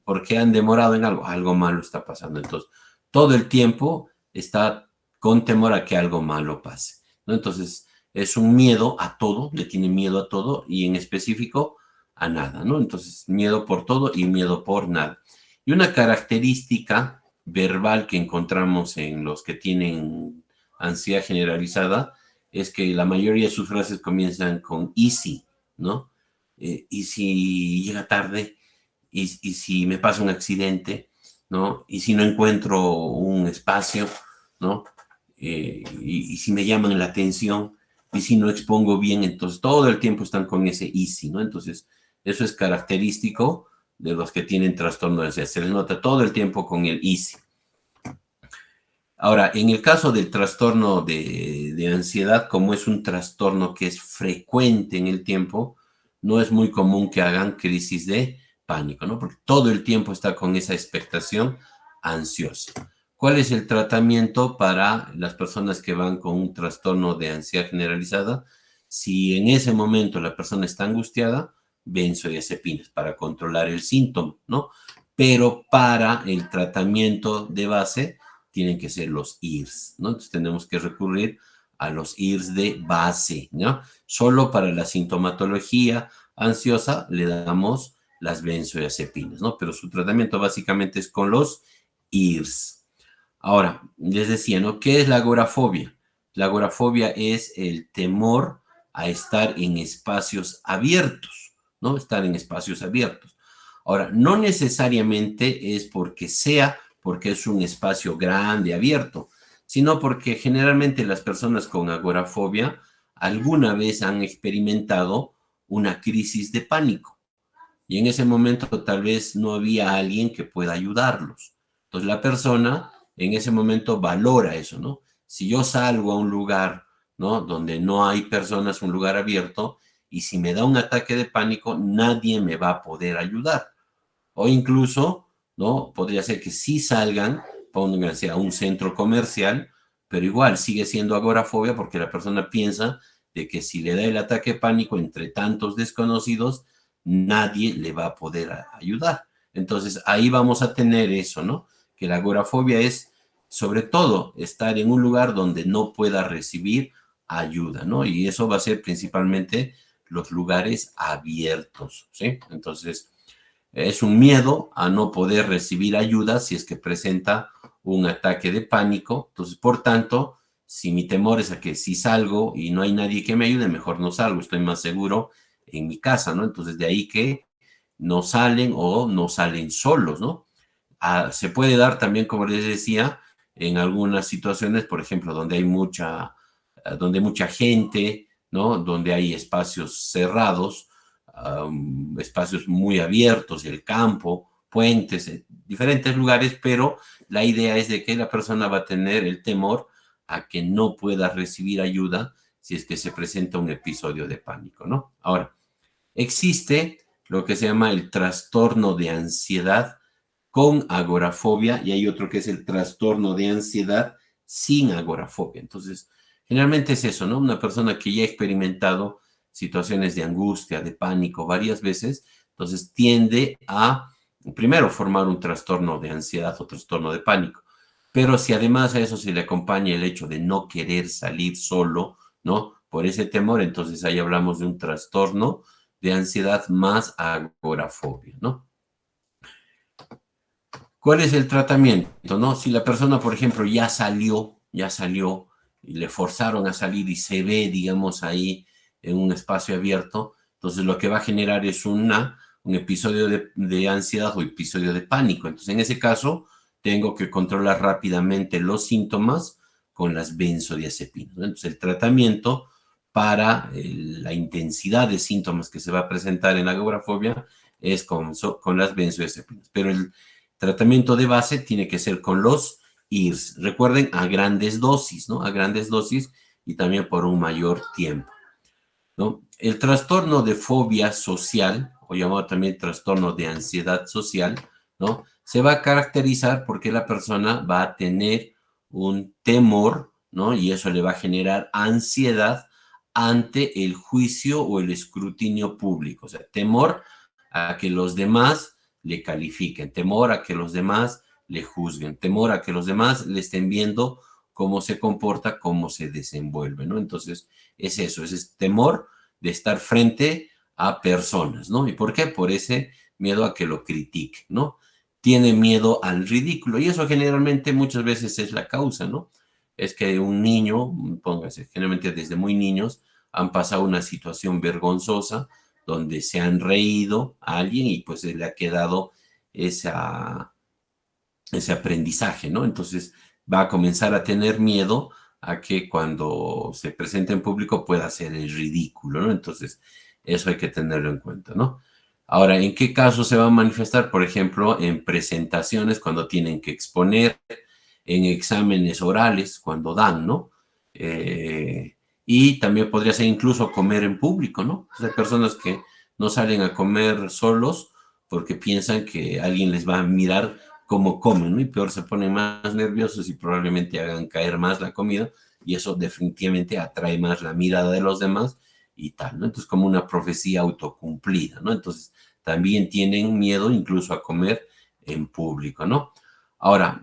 [SPEAKER 1] ¿Por qué han demorado en algo? Algo malo está pasando. Entonces, todo el tiempo está con temor a que algo malo pase, ¿no? Entonces, es un miedo a todo, le tiene miedo a todo y en específico a nada, ¿no? Entonces, miedo por todo y miedo por nada. Y una característica verbal que encontramos en los que tienen ansiedad generalizada es que la mayoría de sus frases comienzan con y si, ¿no? Y si llega tarde, y si me pasa un accidente, ¿no? Y si no encuentro un espacio, ¿no? Y si me llaman la atención, y si no expongo bien, entonces todo el tiempo están con ese easy, ¿no? Entonces, eso es característico de los que tienen trastorno de ansiedad. Se les nota todo el tiempo con el easy. Ahora, en el caso del trastorno de ansiedad, como es un trastorno que es frecuente en el tiempo, no es muy común que hagan crisis de pánico, ¿no? Porque todo el tiempo está con esa expectación ansiosa. ¿Cuál es el tratamiento para las personas que van con un trastorno de ansiedad generalizada? Si en ese momento la persona está angustiada, benzodiazepinas para controlar el síntoma, ¿no? Pero para el tratamiento de base tienen que ser los IRS, ¿no? Entonces tenemos que recurrir a los IRS de base, ¿no? Solo para la sintomatología ansiosa le damos las benzodiazepinas, ¿no? Pero su tratamiento básicamente es con los IRS. Ahora, les decía, ¿no? ¿Qué es la agorafobia? La agorafobia es el temor a estar en espacios abiertos, ¿no? Estar en espacios abiertos. Ahora, no necesariamente es porque es un espacio grande, abierto, sino porque generalmente las personas con agorafobia alguna vez han experimentado una crisis de pánico y en ese momento tal vez no había alguien que pueda ayudarlos. Entonces la persona en ese momento valora eso, ¿no? Si yo salgo a un lugar, ¿no? Donde no hay personas, un lugar abierto, y si me da un ataque de pánico, nadie me va a poder ayudar. O incluso, ¿no? Podría ser que sí salgan, pónganse a un centro comercial, pero igual sigue siendo agorafobia porque la persona piensa de que si le da el ataque de pánico entre tantos desconocidos, nadie le va a poder ayudar. Entonces ahí vamos a tener eso, ¿no? Que la agorafobia es sobre todo estar en un lugar donde no pueda recibir ayuda, ¿no? Y eso va a ser principalmente los lugares abiertos, ¿sí? Entonces, es un miedo a no poder recibir ayuda si es que presenta un ataque de pánico. Entonces, por tanto, si mi temor es a que si salgo y no hay nadie que me ayude, mejor no salgo, estoy más seguro en mi casa, ¿no? Entonces, de ahí que no salen o no salen solos, ¿no? Se puede dar también, como les decía, en algunas situaciones, por ejemplo, donde hay donde mucha gente, ¿no? Donde hay espacios cerrados, espacios muy abiertos, el campo, puentes, diferentes lugares, pero la idea es de que la persona va a tener el temor a que no pueda recibir ayuda si es que se presenta un episodio de pánico, ¿no? Ahora, existe lo que se llama el trastorno de ansiedad con agorafobia y hay otro que es el trastorno de ansiedad sin agorafobia. Entonces, generalmente es eso, ¿no? Una persona que ya ha experimentado situaciones de angustia, de pánico varias veces, entonces tiende a, primero, formar un trastorno de ansiedad o trastorno de pánico. Pero si además a eso se le acompaña el hecho de no querer salir solo, ¿no? Por ese temor, entonces ahí hablamos de un trastorno de ansiedad más agorafobia, ¿no? ¿Cuál es el tratamiento, no? Si la persona, por ejemplo, ya salió y le forzaron a salir y se ve, digamos, ahí en un espacio abierto, entonces lo que va a generar es un episodio de ansiedad o episodio de pánico. Entonces, en ese caso, tengo que controlar rápidamente los síntomas con las benzodiazepinas, ¿no? Entonces, el tratamiento para la intensidad de síntomas que se va a presentar en la agorafobia es con las benzodiazepinas. Pero el tratamiento de base tiene que ser con los IRS. Recuerden, a grandes dosis, ¿no? A grandes dosis y también por un mayor tiempo, ¿no? El trastorno de fobia social, o llamado también trastorno de ansiedad social, ¿no? Se va a caracterizar porque la persona va a tener un temor, ¿no? Y eso le va a generar ansiedad ante el juicio o el escrutinio público. O sea, temor a que los demás le califiquen, temor a que los demás le juzguen, temor a que los demás le estén viendo cómo se comporta, cómo se desenvuelve, ¿no? Entonces, es eso, es ese temor de estar frente a personas, ¿no? ¿Y por qué? Por ese miedo a que lo critique, ¿no? Tiene miedo al ridículo y eso generalmente muchas veces es la causa, ¿no? Es que un niño, póngase, generalmente desde muy niños, han pasado una situación vergonzosa donde se han reído a alguien y pues le ha quedado ese aprendizaje, ¿no? Entonces va a comenzar a tener miedo a que cuando se presente en público pueda hacer el ridículo, ¿no? Entonces, eso hay que tenerlo en cuenta, ¿no? Ahora, ¿en qué caso se va a manifestar? Por ejemplo, en presentaciones, cuando tienen que exponer, en exámenes orales, cuando dan, ¿no? Y también podría ser incluso comer en público, ¿no? Hay personas que no salen a comer solos porque piensan que alguien les va a mirar cómo comen, ¿no? Y peor, se ponen más nerviosos y probablemente hagan caer más la comida y eso definitivamente atrae más la mirada de los demás y tal, ¿no? Entonces, como una profecía autocumplida, ¿no? Entonces, también tienen miedo incluso a comer en público, ¿no? Ahora,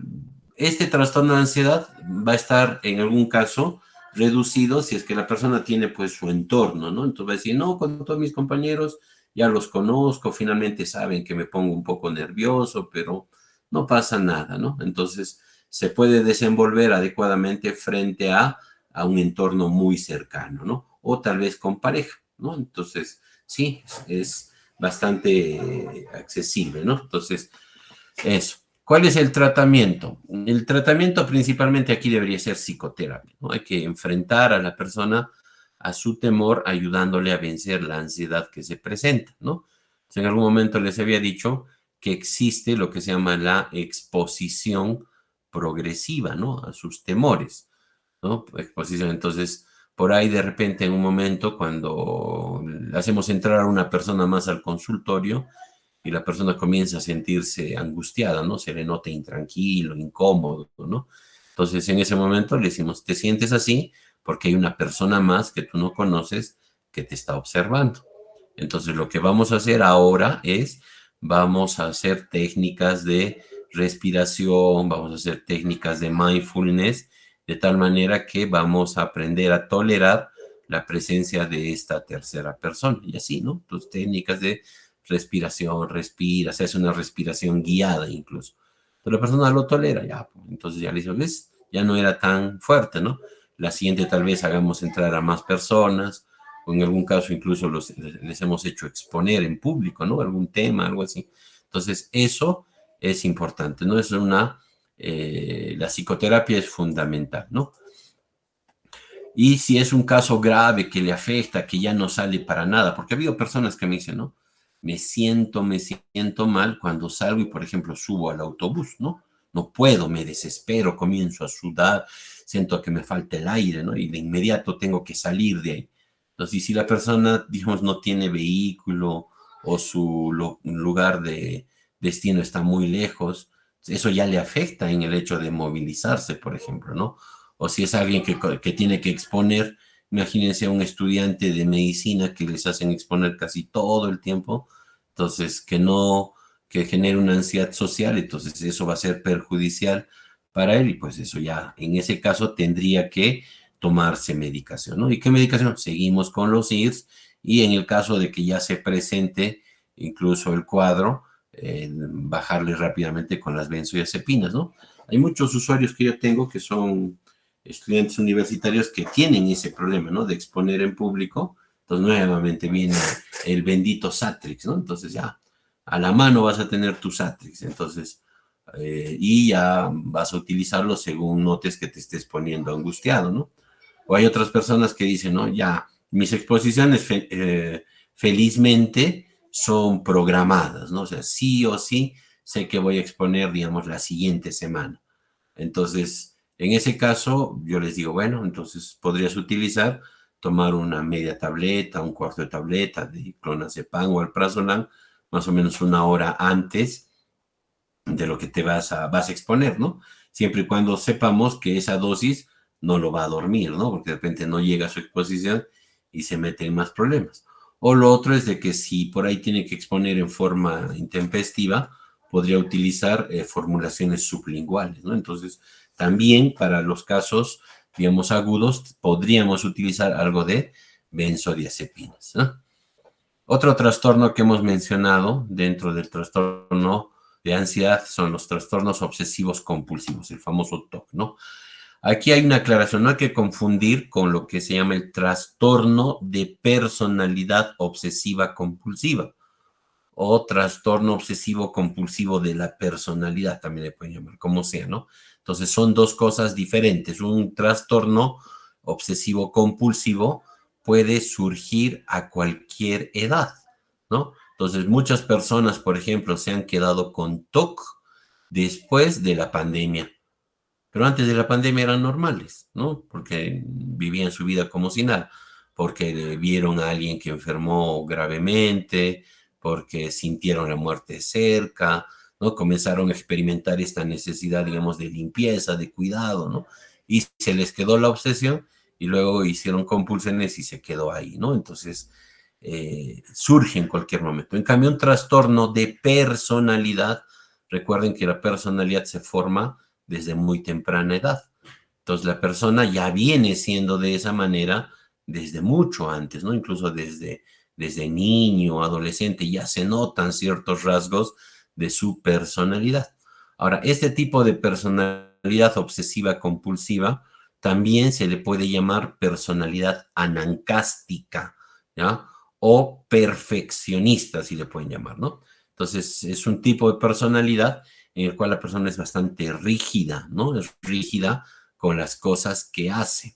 [SPEAKER 1] este trastorno de ansiedad va a estar en algún caso reducido si es que la persona tiene pues su entorno, ¿no? Entonces va a decir, no, con todos mis compañeros ya los conozco, finalmente saben que me pongo un poco nervioso, pero no pasa nada, ¿no? Entonces se puede desenvolver adecuadamente frente a un entorno muy cercano, ¿no? O tal vez con pareja, ¿no? Entonces, sí, es bastante accesible, ¿no? Entonces, eso. ¿Cuál es el tratamiento? El tratamiento principalmente aquí debería ser psicoterapia, ¿no? Hay que enfrentar a la persona a su temor ayudándole a vencer la ansiedad que se presenta, ¿no? Entonces, en algún momento les había dicho que existe lo que se llama la exposición progresiva, ¿no? A sus temores, ¿no? Exposición. Entonces, por ahí de repente en un momento cuando hacemos entrar a una persona más al consultorio, y la persona comienza a sentirse angustiada, ¿no? Se le nota intranquilo, incómodo, ¿no? Entonces, en ese momento le decimos, te sientes así porque hay una persona más que tú no conoces que te está observando. Entonces, lo que vamos a hacer ahora es, vamos a hacer técnicas de respiración, vamos a hacer técnicas de mindfulness, de tal manera que vamos a aprender a tolerar la presencia de esta tercera persona. Y así, ¿no? Entonces, técnicas de respiración, respira, se hace una respiración guiada incluso. Pero la persona lo tolera, ya, pues, entonces ya le dice, ¿ves? Ya no era tan fuerte, ¿no? La siguiente tal vez hagamos entrar a más personas, o en algún caso incluso les hemos hecho exponer en público, ¿no? Algún tema, algo así. Entonces, eso es importante, ¿no? Es la psicoterapia es fundamental, ¿no? Y si es un caso grave que le afecta, que ya no sale para nada, porque ha habido personas que me dicen, ¿no? Me siento mal cuando salgo y, por ejemplo, subo al autobús, ¿no? No puedo, me desespero, comienzo a sudar, siento que me falta el aire, ¿no? Y de inmediato tengo que salir de ahí. Entonces, y si la persona, digamos, no tiene vehículo o su lugar de destino está muy lejos, eso ya le afecta en el hecho de movilizarse, por ejemplo, ¿no? O si es alguien que tiene que exponer, imagínense a un estudiante de medicina que les hacen exponer casi todo el tiempo, entonces que genere una ansiedad social, entonces eso va a ser perjudicial para él y pues eso ya, en ese caso tendría que tomarse medicación, ¿no? ¿Y qué medicación? Seguimos con los IRS y en el caso de que ya se presente incluso el cuadro, bajarle rápidamente con las benzodiazepinas, ¿no? Hay muchos usuarios que yo tengo que son estudiantes universitarios que tienen ese problema, ¿no? De exponer en público. Entonces, nuevamente viene el bendito Satrix, ¿no? Entonces, ya a la mano vas a tener tu Satrix. Entonces, y ya vas a utilizarlo según notes que te estés poniendo angustiado, ¿no? O hay otras personas que dicen, ¿no? Ya, mis exposiciones felizmente son programadas, ¿no? O sea, sí o sí sé que voy a exponer, digamos, la siguiente semana. Entonces, en ese caso, yo les digo, bueno, entonces podrías utilizar, tomar una media tableta, un cuarto de tableta de clonazepam o alprazolam, más o menos una hora antes de lo que te vas a exponer, ¿no? Siempre y cuando sepamos que esa dosis no lo va a dormir, ¿no? Porque de repente no llega a su exposición y se mete en más problemas. O lo otro es de que si por ahí tiene que exponer en forma intempestiva, podría utilizar formulaciones sublinguales, ¿no? Entonces, también para los casos, digamos, agudos, podríamos utilizar algo de benzodiazepinas, ¿no? Otro trastorno que hemos mencionado dentro del trastorno de ansiedad son los trastornos obsesivos compulsivos, el famoso TOC, ¿no? Aquí hay una aclaración, no hay que confundir con lo que se llama el trastorno de personalidad obsesiva compulsiva o trastorno obsesivo compulsivo de la personalidad, también le pueden llamar, como sea, ¿no? Entonces son dos cosas diferentes. Un trastorno obsesivo compulsivo puede surgir a cualquier edad, ¿no? Entonces muchas personas, por ejemplo, se han quedado con TOC después de la pandemia, pero antes de la pandemia eran normales, ¿no? Porque vivían su vida como si nada, porque vieron a alguien que enfermó gravemente, porque sintieron la muerte cerca, ¿no? Comenzaron a experimentar esta necesidad, digamos, de limpieza, de cuidado, ¿no? Y se les quedó la obsesión y luego hicieron compulsiones y se quedó ahí, ¿no? Entonces, surge en cualquier momento. En cambio, un trastorno de personalidad, recuerden que la personalidad se forma desde muy temprana edad. Entonces la persona ya viene siendo de esa manera desde mucho antes, ¿no? Incluso desde niño, adolescente, ya se notan ciertos rasgos de su personalidad. Ahora, este tipo de personalidad obsesiva compulsiva también se le puede llamar personalidad anancástica, ¿ya? O perfeccionista, si le pueden llamar, ¿no? Entonces, es un tipo de personalidad en el cual la persona es bastante rígida, ¿no? Es rígida con las cosas que hace.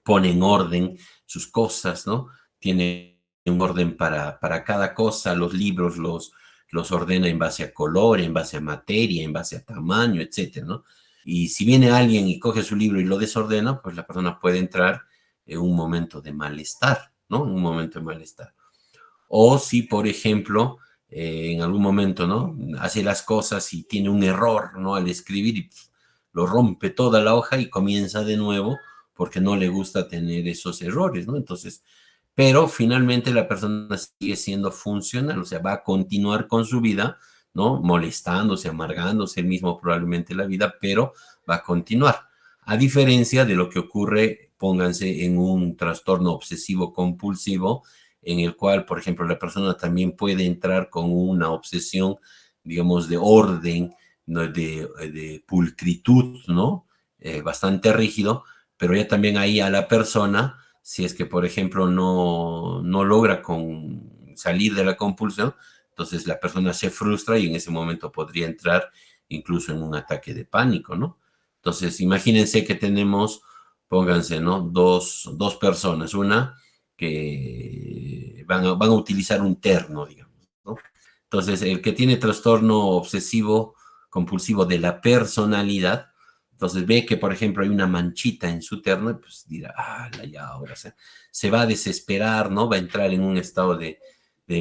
[SPEAKER 1] Pone en orden sus cosas, ¿no? Tiene un orden para cada cosa, los libros los ordena en base a color, en base a materia, en base a tamaño, etcétera, ¿no? Y si viene alguien y coge su libro y lo desordena, pues la persona puede entrar en un momento de malestar, ¿no? Un momento de malestar. O si, por ejemplo, en algún momento, ¿no? Hace las cosas y tiene un error, ¿no? Al escribir y lo rompe toda la hoja y comienza de nuevo porque no le gusta tener esos errores, ¿no? Entonces, pero finalmente la persona sigue siendo funcional, o sea, va a continuar con su vida, ¿no? Molestándose, amargándose el mismo probablemente la vida, pero va a continuar. A diferencia de lo que ocurre, pónganse en un trastorno obsesivo compulsivo, en el cual, por ejemplo, la persona también puede entrar con una obsesión, digamos, de orden, ¿no? de pulcritud, ¿no? Bastante rígido, pero ya también ahí a la persona, si es que, por ejemplo, no logra salir de la compulsión, entonces la persona se frustra y en ese momento podría entrar incluso en un ataque de pánico, ¿no? Entonces, imagínense que tenemos, pónganse, ¿no? Dos personas, una que van a utilizar un terno, digamos, ¿no? Entonces, el que tiene trastorno obsesivo compulsivo de la personalidad, entonces ve que, por ejemplo, hay una manchita en su terno y pues dirá, ah, ya ahora se va a desesperar, ¿no? Va a entrar en un estado de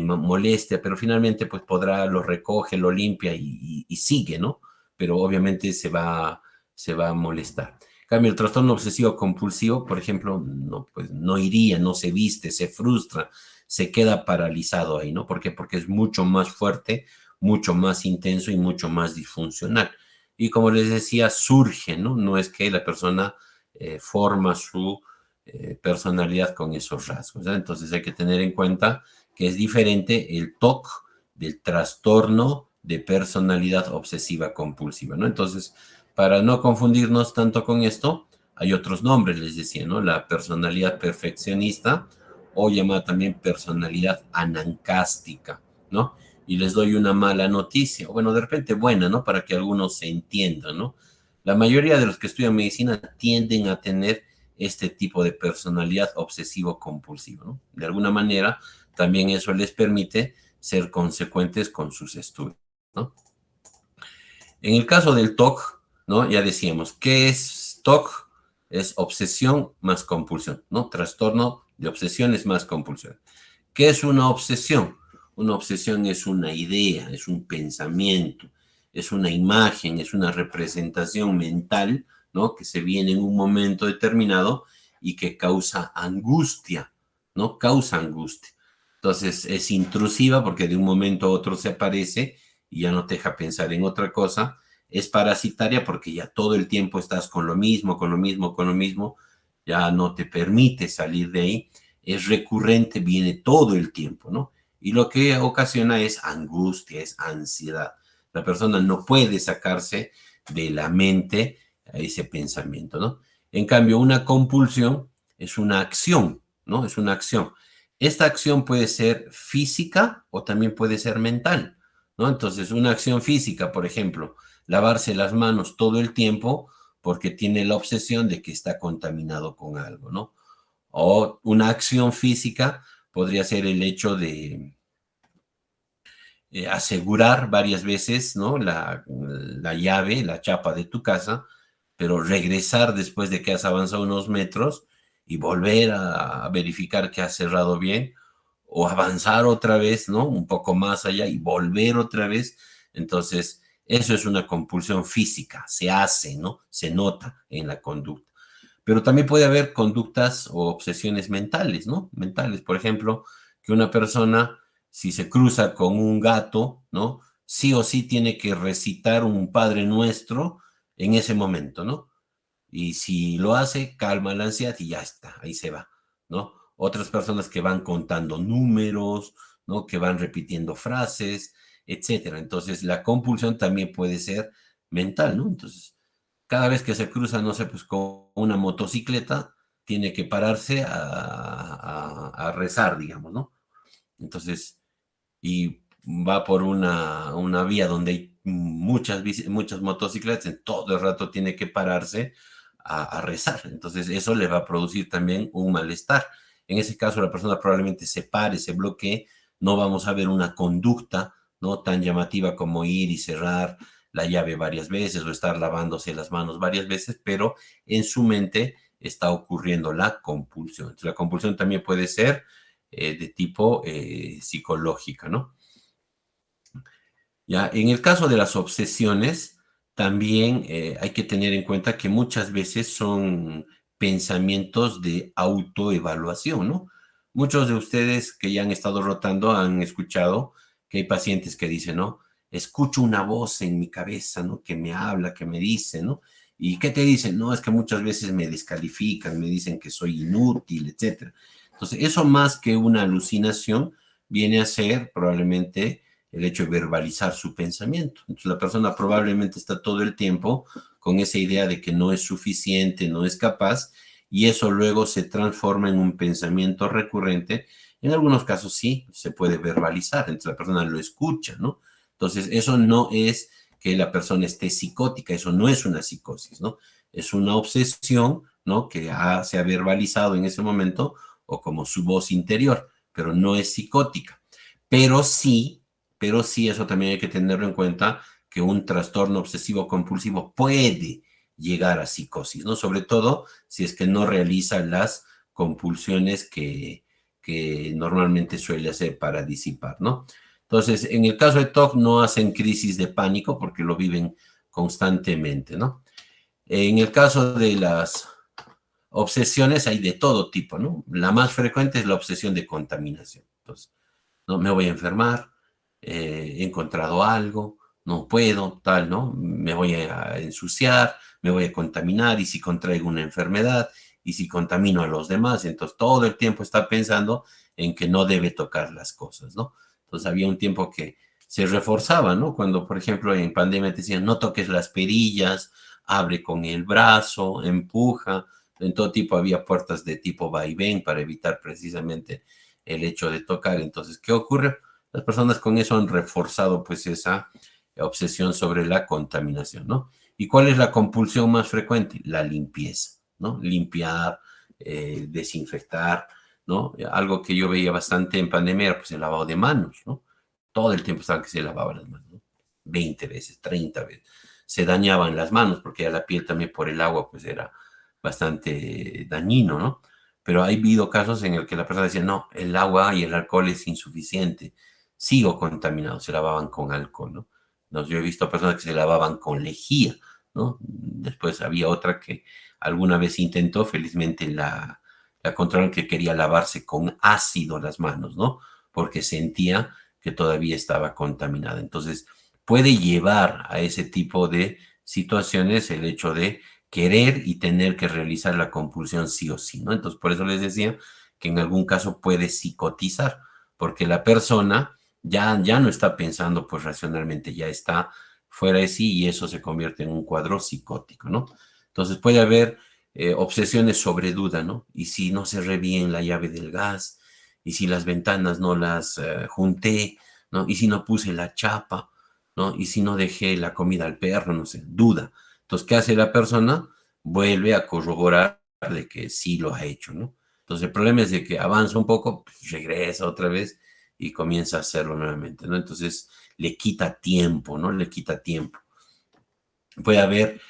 [SPEAKER 1] molestia, pero finalmente pues lo recoge, lo limpia y sigue, ¿no? Pero obviamente se va a molestar. En cambio, el trastorno obsesivo compulsivo, por ejemplo, no, pues no iría, no se viste, se frustra, se queda paralizado ahí, ¿no? ¿Por qué? Porque es mucho más fuerte, mucho más intenso y mucho más disfuncional. Y como les decía, surge, ¿no? No es que la persona forma su personalidad con esos rasgos, ¿no? Entonces hay que tener en cuenta que es diferente el TOC del trastorno de personalidad obsesiva compulsiva, ¿no? Entonces, para no confundirnos tanto con esto, hay otros nombres, les decía, ¿no? La personalidad perfeccionista o llamada también personalidad anancástica, ¿no? Y les doy una mala noticia, bueno, de repente buena, ¿no? Para que algunos se entiendan, ¿no? La mayoría de los que estudian medicina tienden a tener este tipo de personalidad obsesivo-compulsivo, ¿no? De alguna manera, también eso les permite ser consecuentes con sus estudios, ¿no? En el caso del TOC, ¿no? Ya decíamos, ¿qué es TOC? Es obsesión más compulsión, ¿no? Trastorno de obsesiones más compulsión. ¿Qué es una obsesión? Una obsesión es una idea, es un pensamiento, es una imagen, es una representación mental, ¿no? Que se viene en un momento determinado y que causa angustia, ¿no? Causa angustia. Entonces es intrusiva porque de un momento a otro se aparece y ya no te deja pensar en otra cosa. Es parasitaria porque ya todo el tiempo estás con lo mismo, con lo mismo, con lo mismo, ya no te permite salir de ahí. Es recurrente, viene todo el tiempo, ¿no? Y lo que ocasiona es angustia, es ansiedad. La persona no puede sacarse de la mente ese pensamiento, ¿no? En cambio, una compulsión es una acción, ¿no? Es una acción. Esta acción puede ser física o también puede ser mental, ¿no? Entonces, una acción física, por ejemplo, lavarse las manos todo el tiempo porque tiene la obsesión de que está contaminado con algo, ¿no? O una acción física podría ser el hecho de asegurar varias veces, ¿no? La llave, la chapa de tu casa, pero regresar después de que has avanzado unos metros y volver a verificar que has cerrado bien, o avanzar otra vez, ¿no? Un poco más allá y volver otra vez. Entonces, eso es una compulsión física, se hace, ¿no? Se nota en la conducta. Pero también puede haber conductas o obsesiones mentales, ¿no? Mentales, por ejemplo, que una persona, si se cruza con un gato, ¿no? Sí o sí tiene que recitar un Padre Nuestro en ese momento, ¿no? Y si lo hace, calma la ansiedad y ya está, ahí se va, ¿no? Otras personas que van contando números, ¿no? Que van repitiendo frases, etcétera. Entonces, la compulsión también puede ser mental, ¿no? Entonces, cada vez que se cruza, no sé, pues con una motocicleta, tiene que pararse a rezar, digamos, ¿no? Entonces, y va por una vía donde hay muchas motocicletas, en todo el rato tiene que pararse a rezar. Entonces, eso le va a producir también un malestar. En ese caso, la persona probablemente se pare, se bloquee, no vamos a ver una conducta no tan llamativa como ir y cerrar la llave varias veces o estar lavándose las manos varias veces, pero en su mente está ocurriendo la compulsión. Entonces, la compulsión también puede ser de tipo psicológica, ¿no? Ya, en el caso de las obsesiones, también hay que tener en cuenta que muchas veces son pensamientos de autoevaluación, ¿no? Muchos de ustedes que ya han estado rotando han escuchado que hay pacientes que dicen, ¿no? Escucho una voz en mi cabeza, ¿no? Que me habla, que me dice, ¿no? ¿Y qué te dicen? No, es que muchas veces me descalifican, me dicen que soy inútil, etcétera. Entonces, eso más que una alucinación viene a ser probablemente el hecho de verbalizar su pensamiento. Entonces la persona probablemente está todo el tiempo con esa idea de que no es suficiente, no es capaz, y eso luego se transforma en un pensamiento recurrente. En algunos casos sí, se puede verbalizar, entonces la persona lo escucha, ¿no? Entonces eso no es que la persona esté psicótica, eso no es una psicosis, ¿no? Es una obsesión, ¿no? Se ha verbalizado en ese momento o como su voz interior, pero no es psicótica. Pero sí pero sí, eso también hay que tenerlo en cuenta, que un trastorno obsesivo compulsivo puede llegar a psicosis, ¿no? Sobre todo si es que no realiza las compulsiones que normalmente suele hacer para disipar, ¿no? Entonces, en el caso de TOC no hacen crisis de pánico porque lo viven constantemente, ¿no? En el caso de las obsesiones hay de todo tipo, ¿no? La más frecuente es la obsesión de contaminación. Entonces, no me voy a enfermar, he encontrado algo, no puedo, tal, ¿no? Me voy a ensuciar, me voy a contaminar, y si contraigo una enfermedad, y si contamino a los demás, entonces todo el tiempo está pensando en que no debe tocar las cosas, ¿no? Entonces había un tiempo que se reforzaba, ¿no? Cuando, por ejemplo, en pandemia te decían, no toques las perillas, abre con el brazo, empuja, en todo tipo había puertas de tipo vaivén para evitar precisamente el hecho de tocar. Entonces, ¿qué ocurre? Las personas con eso han reforzado pues esa obsesión sobre la contaminación, ¿no? ¿Y cuál es la compulsión más frecuente? La limpieza, ¿no? Limpiar, desinfectar, ¿no? Algo que yo veía bastante en pandemia era pues el lavado de manos, ¿no? Todo el tiempo estaban que se lavaba las manos, ¿no? 20 veces, 30 veces. se dañaban las manos, porque ya la piel también por el agua pues era bastante dañino, ¿no? Pero ha habido casos en el que la persona decía, no, el agua y el alcohol es insuficiente, sigo contaminado, se lavaban con alcohol, ¿no? Yo he visto personas que se lavaban con lejía, ¿no? Después había otra que alguna vez intentó, felizmente la controlaron, que quería lavarse con ácido las manos, ¿no? Porque sentía que todavía estaba contaminada. Entonces, puede llevar a ese tipo de situaciones el hecho de querer y tener que realizar la compulsión sí o sí, ¿no? Entonces, por eso les decía que en algún caso puede psicotizar, porque la persona ya no está pensando pues racionalmente, ya está fuera de sí y eso se convierte en un cuadro psicótico, ¿no? Entonces puede haber obsesiones sobre duda, ¿no? Y si no cerré bien la llave del gas, y si las ventanas no las junté, ¿no? Y si no puse la chapa, ¿no? Y si no dejé la comida al perro, no sé, duda. Entonces, ¿qué hace la persona? Vuelve a corroborar de que sí lo ha hecho, ¿no? Entonces, el problema es de que avanza un poco, pues, regresa otra vez y comienza a hacerlo nuevamente, ¿no? Entonces, le quita tiempo, ¿no? Le quita tiempo. Puede haber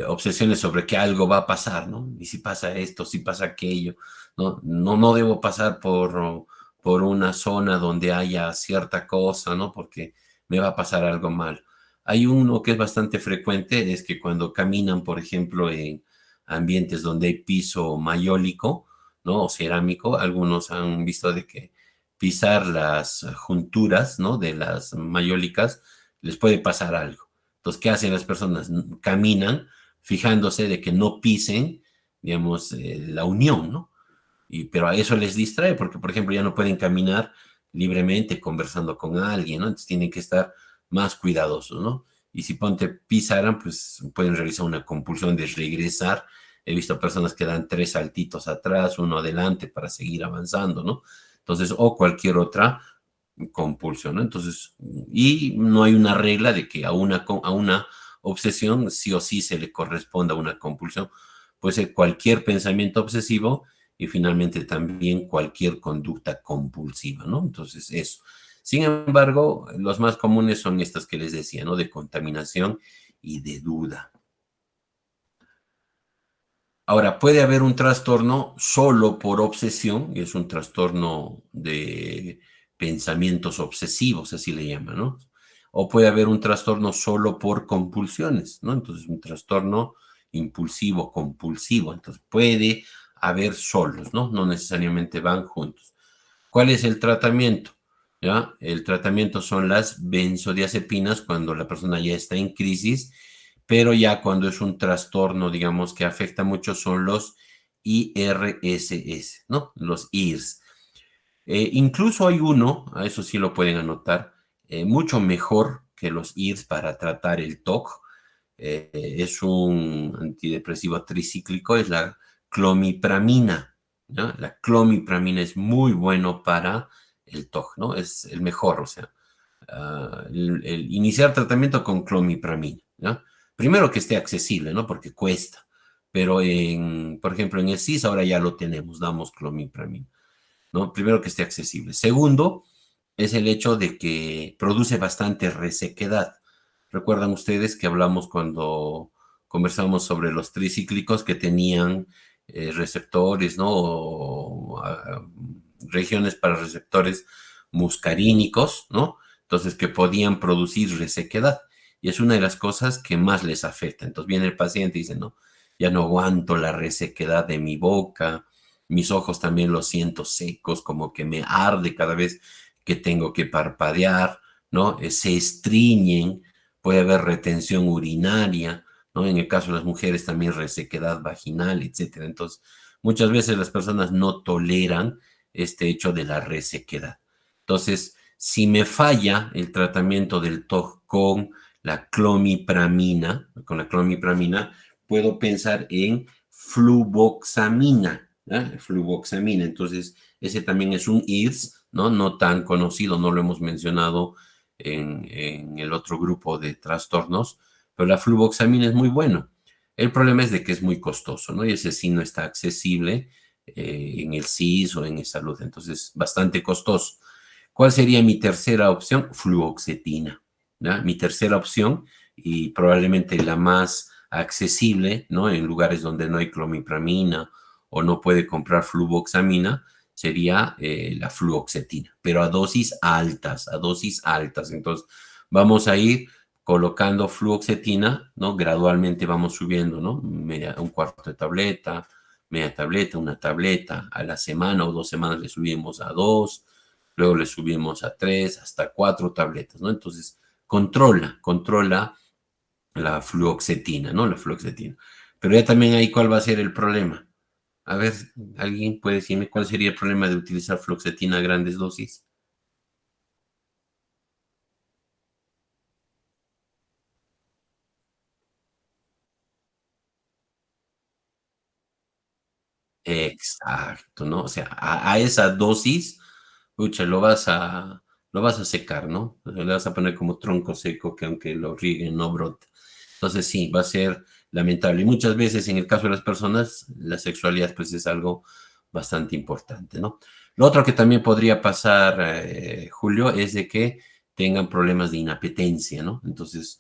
[SPEAKER 1] obsesiones sobre que algo va a pasar, ¿no? Y si pasa esto, si pasa aquello, ¿no? No debo pasar por una zona donde haya cierta cosa, ¿no? Porque me va a pasar algo mal. Hay uno que es bastante frecuente, es que cuando caminan, por ejemplo, en ambientes donde hay piso mayólico, ¿no? O cerámico, algunos han visto de que pisar las junturas, ¿no? De las mayólicas les puede pasar algo. Entonces, ¿qué hacen las personas? Caminan fijándose de que no pisen, digamos, la unión, ¿no? Pero a eso les distrae porque, por ejemplo, ya no pueden caminar libremente conversando con alguien, ¿no? Entonces tienen que estar más cuidadosos, ¿no? Y si ponte pisaran, pues pueden realizar una compulsión de regresar. He visto personas que dan 3 saltitos atrás, uno adelante para seguir avanzando, ¿no? Entonces, o cualquier otra compulsión, ¿no? Entonces, y no hay una regla de que a una obsesión sí o sí se le corresponda una compulsión. Puede ser cualquier pensamiento obsesivo y finalmente también cualquier conducta compulsiva, ¿no? Entonces, eso. Sin embargo, los más comunes son estas que les decía, ¿no? De contaminación y de duda. Ahora, puede haber un trastorno solo por obsesión, y es un trastorno de pensamientos obsesivos, así le llaman, ¿no? O puede haber un trastorno solo por compulsiones, ¿no? Entonces, un trastorno impulsivo, compulsivo. Entonces, puede haber solos, ¿no? No necesariamente van juntos. ¿Cuál es el tratamiento? ¿Ya? El tratamiento son las benzodiazepinas cuando la persona ya está en crisis, pero ya cuando es un trastorno, digamos, que afecta mucho son los IRSS, ¿no? Los IRS. Incluso hay uno, a eso sí lo pueden anotar, mucho mejor que los IRS para tratar el TOC. Es un antidepresivo tricíclico, es la clomipramina, ¿no? La clomipramina es muy bueno para el TOC, ¿no? Es el mejor, o sea, el iniciar tratamiento con clomipramina, ¿no? Primero que esté accesible, ¿no? Porque cuesta, pero por ejemplo, en el CIS ahora ya lo tenemos, damos clomipramina, ¿no? Primero que esté accesible. Segundo, es el hecho de que produce bastante resequedad. ¿Recuerdan ustedes que hablamos cuando conversamos sobre los tricíclicos que tenían receptores, ¿no? Regiones para receptores muscarínicos, ¿no? Entonces, que podían producir resequedad. Y es una de las cosas que más les afecta. Entonces viene el paciente y dice, no, ya no aguanto la resequedad de mi boca, mis ojos también los siento secos, como que me arde cada vez que tengo que parpadear, ¿no? Se estriñen, puede haber retención urinaria, ¿no? En el caso de las mujeres también resequedad vaginal, etcétera. Entonces, muchas veces las personas no toleran este hecho de la resequedad. Entonces, si me falla el tratamiento del TOC con la clomipramina, puedo pensar en fluvoxamina, ¿eh? Fluvoxamina. Entonces, ese también es un IRS, ¿no? No tan conocido, no lo hemos mencionado en el otro grupo de trastornos, pero la fluvoxamina es muy bueno. El problema es de que es muy costoso, ¿no? Y ese sí no está accesible en el CIS o en el salud, entonces bastante costoso. ¿Cuál sería mi tercera opción? Fluoxetina, ¿ya? Mi tercera opción y probablemente la más accesible, ¿no? En lugares donde no hay clomipramina o no puede comprar fluvoxamina, sería la fluoxetina, pero a dosis altas, a dosis altas. Entonces, vamos a ir colocando fluoxetina, ¿no? Gradualmente vamos subiendo, ¿no? Un cuarto de tableta, media tableta, una tableta a la semana o 2 semanas le subimos a 2, luego le subimos a 3, hasta 4 tabletas, ¿no? Entonces, controla la fluoxetina, ¿no? La fluoxetina. Pero ya también ahí, ¿cuál va a ser el problema? A ver, ¿alguien puede decirme cuál sería el problema de utilizar fluoxetina a grandes dosis? Exacto, ¿no? O sea, a esa dosis, pucha, lo vas a secar, ¿no? O sea, le vas a poner como tronco seco que aunque lo rieguen no brota. Entonces sí, va a ser lamentable. Y muchas veces en el caso de las personas, la sexualidad pues es algo bastante importante, ¿no? Lo otro que también podría pasar, Julio, es de que tengan problemas de inapetencia, ¿no? Entonces,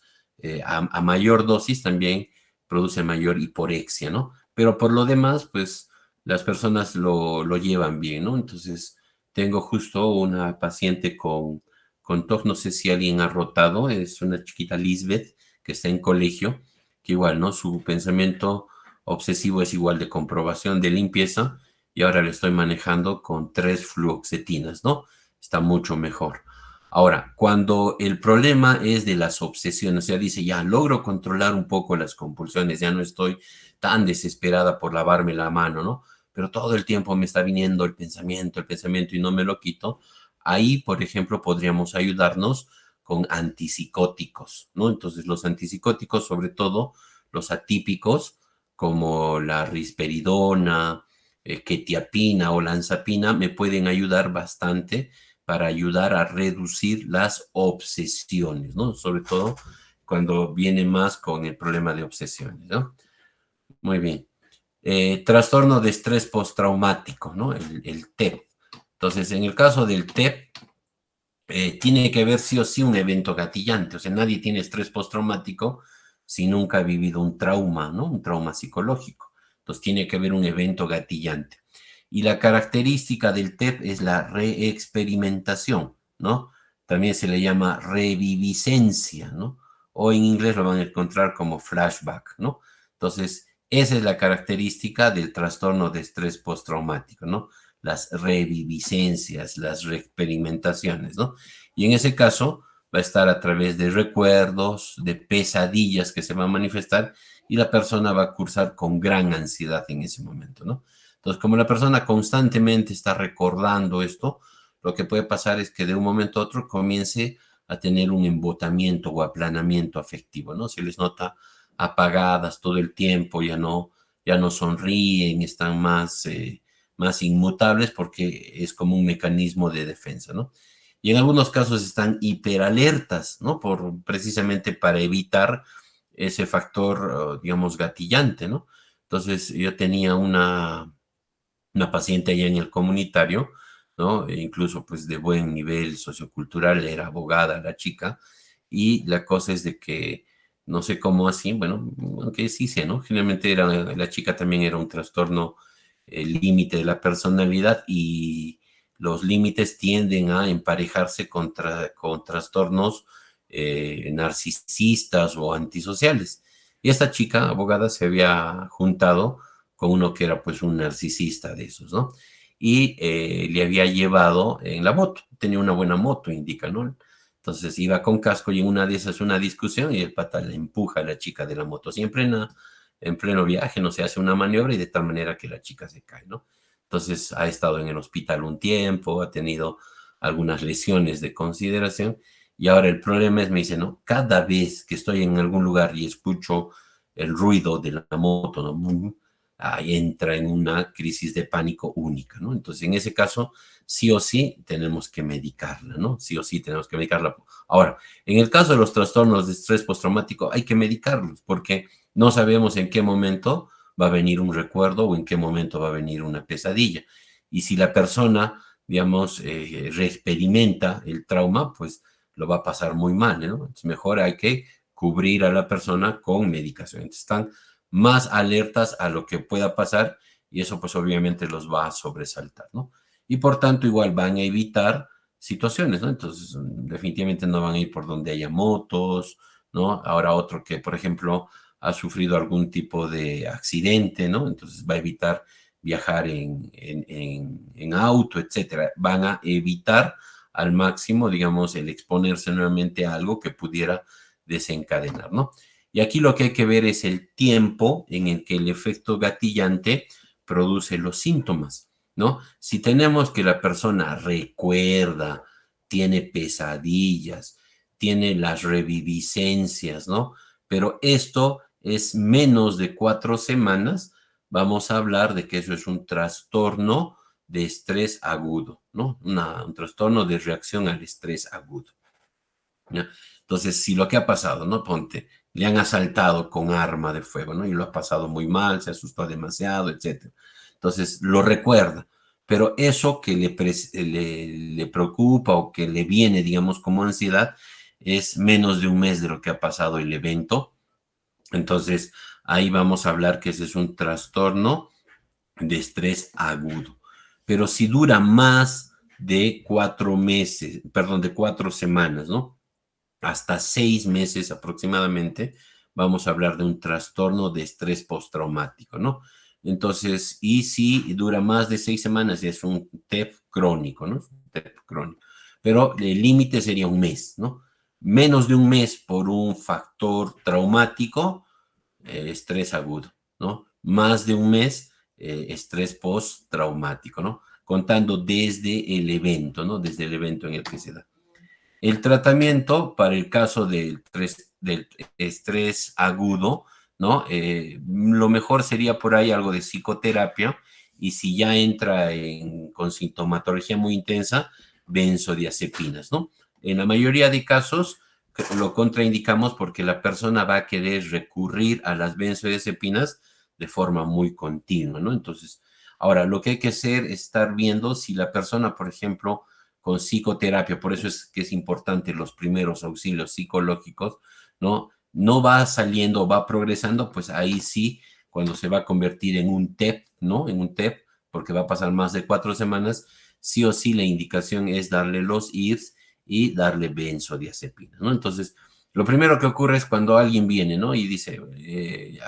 [SPEAKER 1] a mayor dosis también produce mayor hiporexia, ¿no? Pero por lo demás, pues las personas lo llevan bien, ¿no? Entonces, tengo justo una paciente con TOC, no sé si alguien ha rotado, es una chiquita Lisbeth que está en colegio, que igual, ¿no? Su pensamiento obsesivo es igual de comprobación, de limpieza, y ahora le estoy manejando con 3 fluoxetinas, ¿no? Está mucho mejor. Ahora, cuando el problema es de las obsesiones, o sea, dice, ya logro controlar un poco las compulsiones, ya no estoy tan desesperada por lavarme la mano, ¿no? Pero todo el tiempo me está viniendo el pensamiento y no me lo quito. Ahí, por ejemplo, podríamos ayudarnos con antipsicóticos, ¿no? Entonces, los antipsicóticos, sobre todo los atípicos, como la risperidona, quetiapina o lanzapina, me pueden ayudar bastante para ayudar a reducir las obsesiones, ¿no? Sobre todo cuando viene más con el problema de obsesiones, ¿no? Muy bien. Trastorno de estrés postraumático, ¿no? El TEP. Entonces, en el caso del TEP, tiene que haber sí o sí un evento gatillante. O sea, nadie tiene estrés postraumático si nunca ha vivido un trauma, ¿no? Un trauma psicológico. Entonces, tiene que haber un evento gatillante. Y la característica del TEP es la reexperimentación, ¿no? También se le llama reviviscencia, ¿no? O en inglés lo van a encontrar como flashback, ¿no? Entonces, esa es la característica del trastorno de estrés postraumático, ¿no? Las reviviscencias, las reexperimentaciones, ¿no? Y en ese caso va a estar a través de recuerdos, de pesadillas que se van a manifestar y la persona va a cursar con gran ansiedad en ese momento, ¿no? Entonces, como la persona constantemente está recordando esto, lo que puede pasar es que de un momento a otro comience a tener un embotamiento o aplanamiento afectivo, ¿no? Se les nota apagadas todo el tiempo, ya no sonríen, están más inmutables porque es como un mecanismo de defensa, ¿no? Y en algunos casos están hiperalertas, ¿no? Precisamente para evitar ese factor, digamos, gatillante, ¿no? Entonces, yo tenía una paciente allá en el comunitario, ¿no? E incluso pues de buen nivel sociocultural, era abogada la chica, y la cosa es de que no sé cómo así, bueno, aunque sí sé, ¿no? Generalmente la chica también era un trastorno límite de la personalidad y los límites tienden a emparejarse con trastornos narcisistas o antisociales. Y esta chica, abogada, se había juntado con uno que era pues un narcisista de esos, ¿no? Y le había llevado en la moto, tenía una buena moto, indica, ¿no? Entonces iba con casco y en una de esas una discusión y el pata le empuja a la chica de la moto, siempre en pleno viaje, no se hace una maniobra y de tal manera que la chica se cae, ¿no? Entonces ha estado en el hospital un tiempo, ha tenido algunas lesiones de consideración y ahora el problema es, me dice, ¿no? Cada vez que estoy en algún lugar y escucho el ruido de la moto, ¿no? Ahí entra en una crisis de pánico única, ¿no? Entonces, en ese caso, sí o sí tenemos que medicarla, ¿no? Sí o sí tenemos que medicarla. Ahora, en el caso de los trastornos de estrés postraumático, hay que medicarlos porque no sabemos en qué momento va a venir un recuerdo o en qué momento va a venir una pesadilla. Y si la persona, digamos, reexperimenta el trauma, pues lo va a pasar muy mal, ¿no? Entonces, mejor hay que cubrir a la persona con medicación. Entonces, están más alertas a lo que pueda pasar y eso pues obviamente los va a sobresaltar, ¿no? Y por tanto igual van a evitar situaciones, ¿no? Entonces definitivamente no van a ir por donde haya motos, ¿no? Ahora otro que, por ejemplo, ha sufrido algún tipo de accidente, ¿no? Entonces va a evitar viajar en auto, etcétera. Van a evitar al máximo, digamos, el exponerse nuevamente a algo que pudiera desencadenar, ¿no? Y aquí lo que hay que ver es el tiempo en el que el efecto gatillante produce los síntomas, ¿no? Si tenemos que la persona recuerda, tiene pesadillas, tiene las reviviscencias, ¿no? Pero esto es menos de 4 semanas, vamos a hablar de que eso es un trastorno de estrés agudo, ¿no? Un trastorno de reacción al estrés agudo, ¿ya? Entonces, si lo que ha pasado, ¿no? Ponte, le han asaltado con arma de fuego, ¿no? Y lo ha pasado muy mal, se asustó demasiado, etcétera. Entonces, lo recuerda, pero eso que le preocupa o que le viene, digamos, como ansiedad, es menos de un mes de lo que ha pasado el evento. Entonces, ahí vamos a hablar que ese es un trastorno de estrés agudo. Pero si dura más de 4 meses, perdón, de 4 semanas, ¿no? Hasta 6 meses aproximadamente, vamos a hablar de un trastorno de estrés postraumático, ¿no? Entonces, y si dura más de 6 semanas, es un TEP crónico, ¿no? TEP crónico. Pero el límite sería un mes, ¿no? Menos de un mes por un factor traumático, estrés agudo, ¿no? Más de un mes, estrés postraumático, ¿no? Contando desde el evento, ¿no? Desde el evento en el que se da. El tratamiento para el caso del estrés agudo, ¿no? Lo mejor sería por ahí algo de psicoterapia y si ya entra con sintomatología muy intensa, benzodiazepinas, ¿no? En la mayoría de casos lo contraindicamos porque la persona va a querer recurrir a las benzodiazepinas de forma muy continua, ¿no? Entonces, ahora lo que hay que hacer es estar viendo si la persona, por ejemplo, con psicoterapia, por eso es que es importante los primeros auxilios psicológicos, ¿no? No va saliendo, va progresando, pues ahí sí, cuando se va a convertir en un TEP, ¿no? En un TEP, porque va a pasar más de 4 semanas, sí o sí la indicación es darle los IRS y darle benzodiazepina, ¿no? Entonces, lo primero que ocurre es cuando alguien viene, ¿no? Y dice,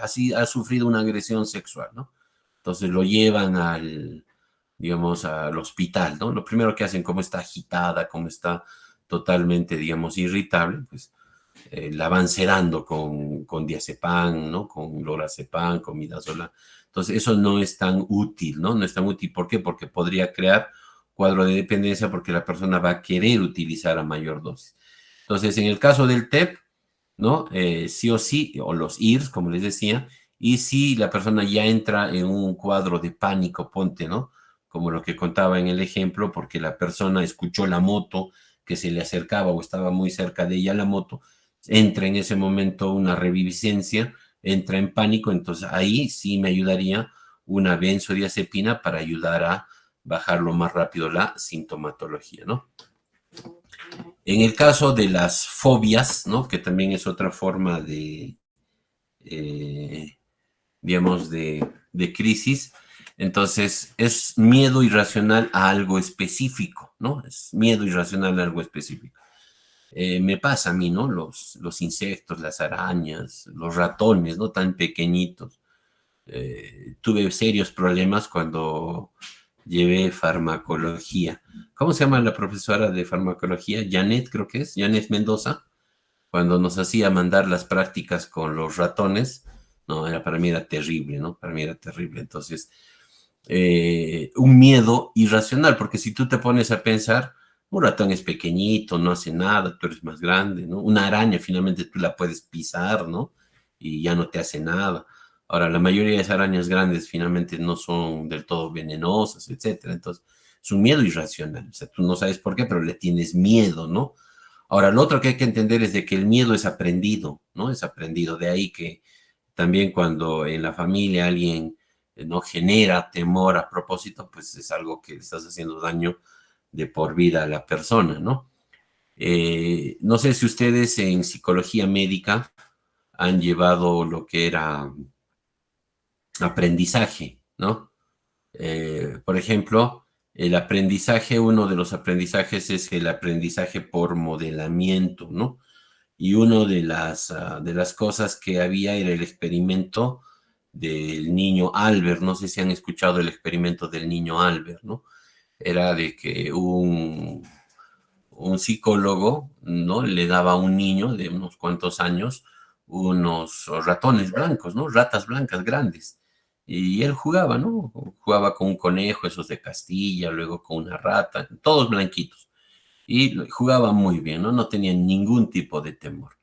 [SPEAKER 1] así ha sufrido una agresión sexual, ¿no? Entonces lo llevan digamos, al hospital, ¿no? Lo primero que hacen, como está agitada, como está totalmente, digamos, irritable, pues la van sedando con diazepam, ¿no? Con lorazepam, con midazolam. Entonces, eso no es tan útil, ¿no? No es tan útil. ¿Por qué? Porque podría crear cuadro de dependencia porque la persona va a querer utilizar a mayor dosis. Entonces, en el caso del TEP, ¿no? Sí o sí, o los IRS, como les decía, y si la persona ya entra en un cuadro de pánico, ponte, ¿no? Como lo que contaba en el ejemplo, porque la persona escuchó la moto que se le acercaba o estaba muy cerca de ella la moto, entra en ese momento una reviviscencia, entra en pánico, entonces ahí sí me ayudaría una benzodiazepina para ayudar a bajar lo más rápido la sintomatología, ¿no? En el caso de las fobias, ¿no? Que también es otra forma eh, digamos, de crisis, entonces es miedo irracional a algo específico, ¿no? Es miedo irracional a algo específico. Me pasa a mí, ¿no? Los insectos, las arañas, los ratones, ¿no? Tan pequeñitos. Tuve serios problemas cuando llevé farmacología. ¿Cómo se llama la profesora de farmacología? Janet, creo que es, Janet Mendoza, cuando nos hacía mandar las prácticas con los ratones, no, para mí era terrible, ¿no? Para mí era terrible. Entonces, un miedo irracional, porque si tú te pones a pensar, un ratón es pequeñito, no hace nada, tú eres más grande, ¿no? Una araña finalmente tú la puedes pisar, ¿no? Y ya no te hace nada. Ahora, la mayoría de esas arañas grandes finalmente no son del todo venenosas, etcétera. Entonces, es un miedo irracional. O sea, tú no sabes por qué, pero le tienes miedo, ¿no? Ahora, lo otro que hay que entender es de que el miedo es aprendido, ¿no? Es aprendido. De ahí que también cuando en la familia alguien no genera temor a propósito, pues es algo que le estás haciendo daño de por vida a la persona, ¿no? No sé si ustedes en psicología médica han llevado lo que era aprendizaje, ¿no? Por ejemplo, el aprendizaje, uno de los aprendizajes es el aprendizaje por modelamiento, ¿no? Y una de las cosas que había era el experimento del niño Albert. No sé si han escuchado el experimento del niño Albert, ¿no? Era de que un psicólogo, ¿no? Le daba a un niño de unos cuantos años unos ratones blancos, ¿no? Ratas blancas grandes. Y él jugaba, ¿no? Jugaba con un conejo, esos de Castilla, luego con una rata, todos blanquitos. Y jugaba muy bien, ¿no? No tenía ningún tipo de temor.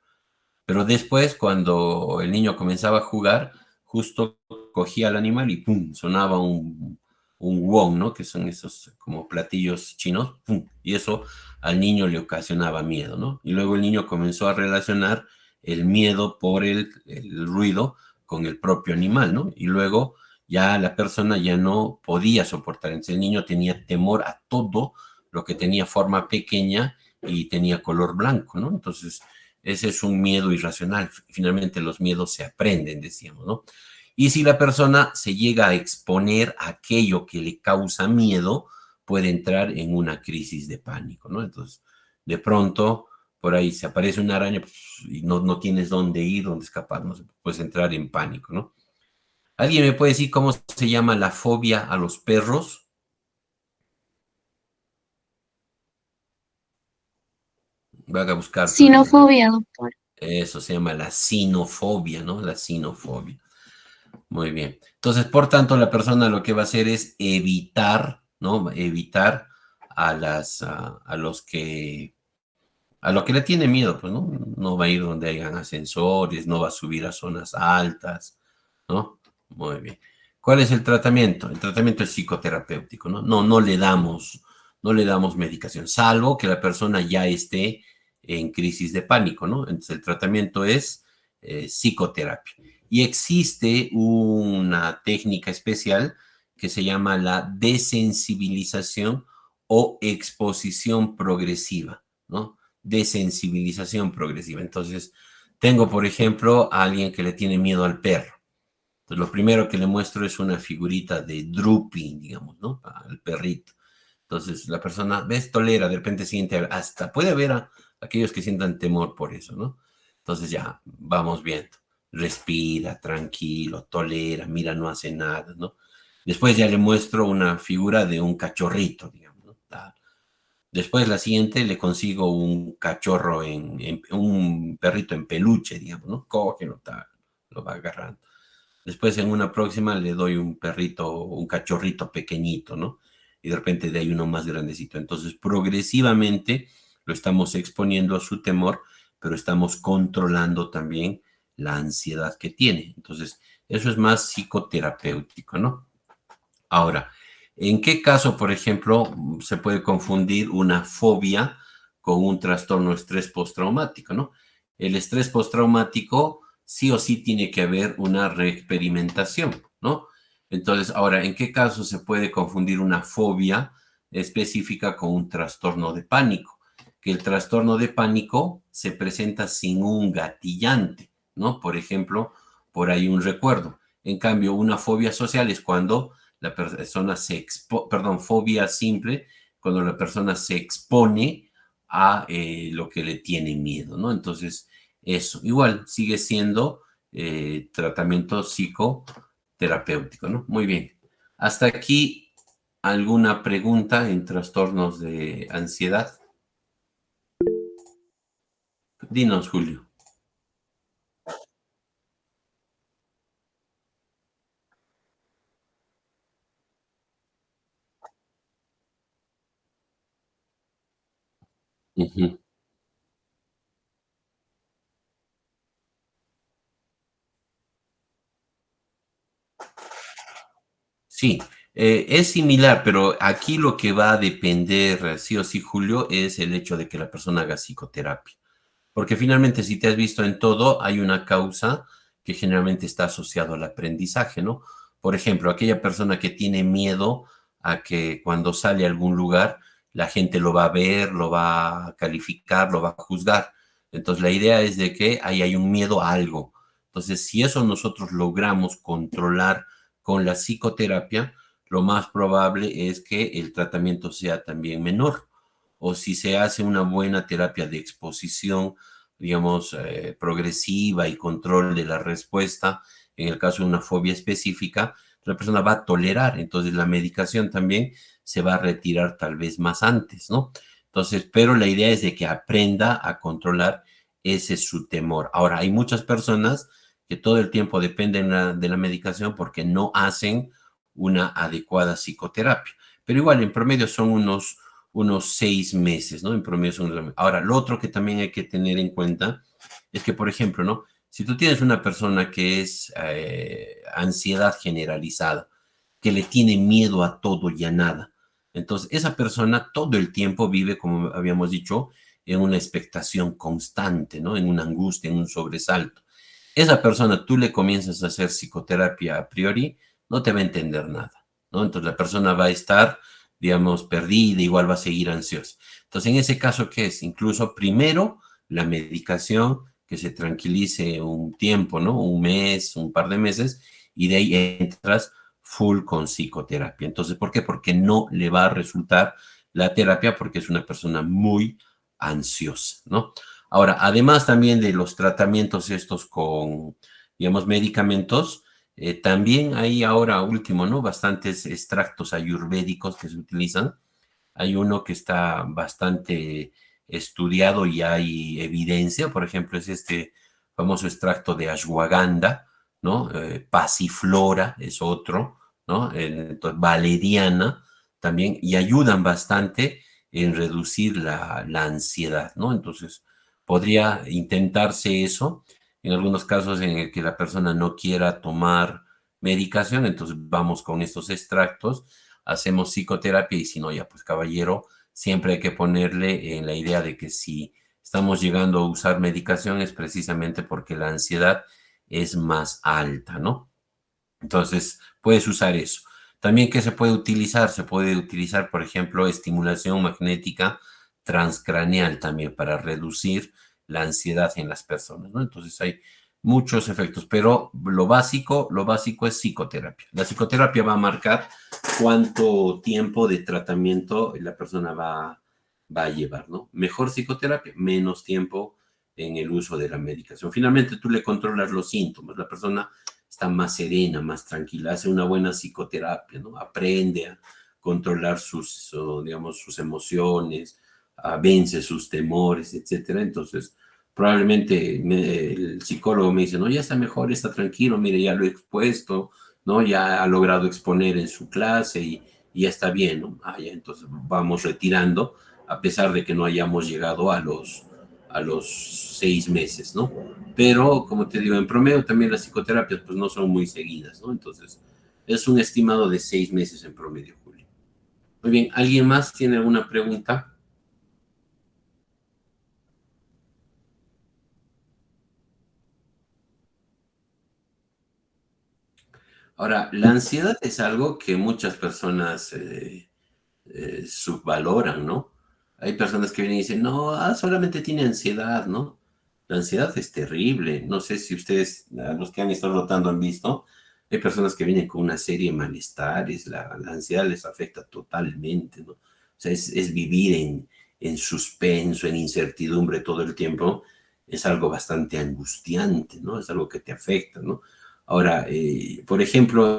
[SPEAKER 1] Pero después, cuando el niño comenzaba a jugar, justo cogía al animal y ¡pum! Sonaba un wong, ¿no? Que son esos como platillos chinos, ¡pum! Y eso al niño le ocasionaba miedo, ¿no? Y luego el niño comenzó a relacionar el miedo por el ruido con el propio animal, ¿no? Y luego ya la persona ya no podía soportar. Entonces el niño tenía temor a todo lo que tenía forma pequeña y tenía color blanco, ¿no? Entonces ese es un miedo irracional. Finalmente los miedos se aprenden, decíamos, ¿no? Y si la persona se llega a exponer a aquello que le causa miedo, puede entrar en una crisis de pánico, ¿no? Entonces, de pronto, por ahí se aparece una araña pues, y no tienes dónde ir, dónde escapar, ¿no? Puedes entrar en pánico, ¿no? ¿Alguien me puede decir cómo se llama la fobia a los perros? Van a buscar por ahí.
[SPEAKER 3] Sinofobia, doctor.
[SPEAKER 1] Eso se llama la sinofobia, ¿no? La sinofobia. Muy bien. Entonces, por tanto, la persona lo que va a hacer es evitar, ¿no? Evitar a los que, a lo que le tiene miedo, pues, ¿no? No va a ir donde hayan ascensores, no va a subir a zonas altas, ¿no? Muy bien. ¿Cuál es el tratamiento? El tratamiento es psicoterapéutico, ¿no? No le damos medicación, salvo que la persona ya esté en crisis de pánico, ¿no? Entonces, el tratamiento es psicoterapia. Y existe una técnica especial que se llama la desensibilización o exposición progresiva, ¿no? Desensibilización progresiva. Entonces, tengo, por ejemplo, a alguien que le tiene miedo al perro. Entonces, lo primero que le muestro es una figurita de Droopy, digamos, ¿no? Al perrito. Entonces, la persona, ves, tolera, de repente siente, hasta puede haber a aquellos que sientan temor por eso, ¿no? Entonces, ya, vamos viendo. Respira, tranquilo, tolera, mira, no hace nada, ¿no? Después ya le muestro una figura de un cachorrito, digamos, ¿no? Después la siguiente le consigo un cachorro un perrito en peluche, digamos, ¿no? Cógelo, tal, lo va agarrando. Después en una próxima le doy un perrito, un cachorrito pequeñito, ¿no? Y de repente de ahí uno más grandecito. Entonces, progresivamente lo estamos exponiendo a su temor, pero estamos controlando también la ansiedad que tiene. Entonces, eso es más psicoterapéutico, ¿no? Ahora, ¿en qué caso, por ejemplo, se puede confundir una fobia con un trastorno de estrés postraumático, ¿no? El estrés postraumático sí o sí tiene que haber una reexperimentación, ¿no? Entonces, ahora, ¿en qué caso se puede confundir una fobia específica con un trastorno de pánico? Que el trastorno de pánico se presenta sin un gatillante, ¿no? Por ejemplo, por ahí un recuerdo. En cambio, una fobia social es cuando la persona fobia simple, cuando la persona se expone a lo que le tiene miedo, ¿no? Entonces, eso, igual, sigue siendo tratamiento psicoterapéutico, ¿no? Muy bien. Hasta aquí, ¿alguna pregunta en trastornos de ansiedad? Dinos, Julio. Ujú. Sí, es similar, pero aquí lo que va a depender, sí o sí, Julio, es el hecho de que la persona haga psicoterapia. Porque finalmente, si te has visto en todo, hay una causa que generalmente está asociado al aprendizaje, ¿no? Por ejemplo, aquella persona que tiene miedo a que cuando sale a algún lugar, la gente lo va a ver, lo va a calificar, lo va a juzgar. Entonces, la idea es de que ahí hay un miedo a algo. Entonces, si eso nosotros logramos controlar con la psicoterapia, lo más probable es que el tratamiento sea también menor. O si se hace una buena terapia de exposición, digamos, progresiva y control de la respuesta, en el caso de una fobia específica, la persona va a tolerar, entonces la medicación también se va a retirar tal vez más antes, ¿no? Entonces, pero la idea es de que aprenda a controlar ese es su temor. Ahora, hay muchas personas que todo el tiempo dependen de la medicación porque no hacen una adecuada psicoterapia. Pero igual, en promedio son unos 6 meses, ¿no? En promedio son. Ahora, lo otro que también hay que tener en cuenta es que, por ejemplo, ¿no? Si tú tienes una persona que es ansiedad generalizada, que le tiene miedo a todo y a nada, entonces esa persona todo el tiempo vive, como habíamos dicho, en una expectación constante, ¿no? En una angustia, en un sobresalto. Esa persona, tú le comienzas a hacer psicoterapia a priori, no te va a entender nada, ¿no? Entonces la persona va a estar, digamos, perdida, igual va a seguir ansiosa. Entonces, en ese caso, ¿qué es? Incluso primero la medicación, que se tranquilice un tiempo, ¿no? Un mes, un par de meses, y de ahí entras full con psicoterapia. Entonces, ¿por qué? Porque no le va a resultar la terapia porque es una persona muy ansiosa, ¿no? Ahora, además también de los tratamientos estos con, digamos, medicamentos, también hay ahora último, ¿no? Bastantes extractos ayurvédicos que se utilizan. Hay uno que está bastante estudiado y hay evidencia, por ejemplo, es este famoso extracto de ashwagandha, ¿no? Pasiflora es otro, ¿no? Entonces, valeriana también, y ayudan bastante en reducir la ansiedad, ¿no? Entonces, podría intentarse eso en algunos casos en el que la persona no quiera tomar medicación, entonces vamos con estos extractos, hacemos psicoterapia y si no, ya pues caballero, siempre hay que ponerle en la idea de que si estamos llegando a usar medicación es precisamente porque la ansiedad es más alta, ¿no? Entonces, puedes usar eso. También, ¿qué se puede utilizar? Se puede utilizar, por ejemplo, estimulación magnética transcraneal también para reducir la ansiedad en las personas, ¿no? Entonces, hay muchos efectos, pero lo básico es psicoterapia. La psicoterapia va a marcar cuánto tiempo de tratamiento la persona va a llevar, ¿no? Mejor psicoterapia, menos tiempo en el uso de la medicación. Finalmente, tú le controlas los síntomas. La persona está más serena, más tranquila, hace una buena psicoterapia, ¿no? Aprende a controlar digamos, sus emociones, vence sus temores, etcétera. Entonces, probablemente el psicólogo me dice, no, ya está mejor, está tranquilo, mire, ya lo he expuesto, ¿no? Ya ha logrado exponer en su clase y ya está bien, ¿no? Ya, entonces vamos retirando, a pesar de que no hayamos llegado a los 6 meses, ¿no? Pero, como te digo, en promedio también las psicoterapias pues no son muy seguidas, ¿no? Entonces, es un estimado de 6 meses en promedio, Julio. Muy bien, ¿alguien más tiene alguna pregunta? Ahora, la ansiedad es algo que muchas personas subvaloran, ¿no? Hay personas que vienen y dicen, no, solamente tiene ansiedad, ¿no? La ansiedad es terrible. No sé si ustedes, los que han estado rotando, han visto. Hay personas que vienen con una serie de malestares. La ansiedad les afecta totalmente, ¿no? O sea, es vivir en suspenso, en incertidumbre todo el tiempo. Es algo bastante angustiante, ¿no? Es algo que te afecta, ¿no? Ahora, por ejemplo,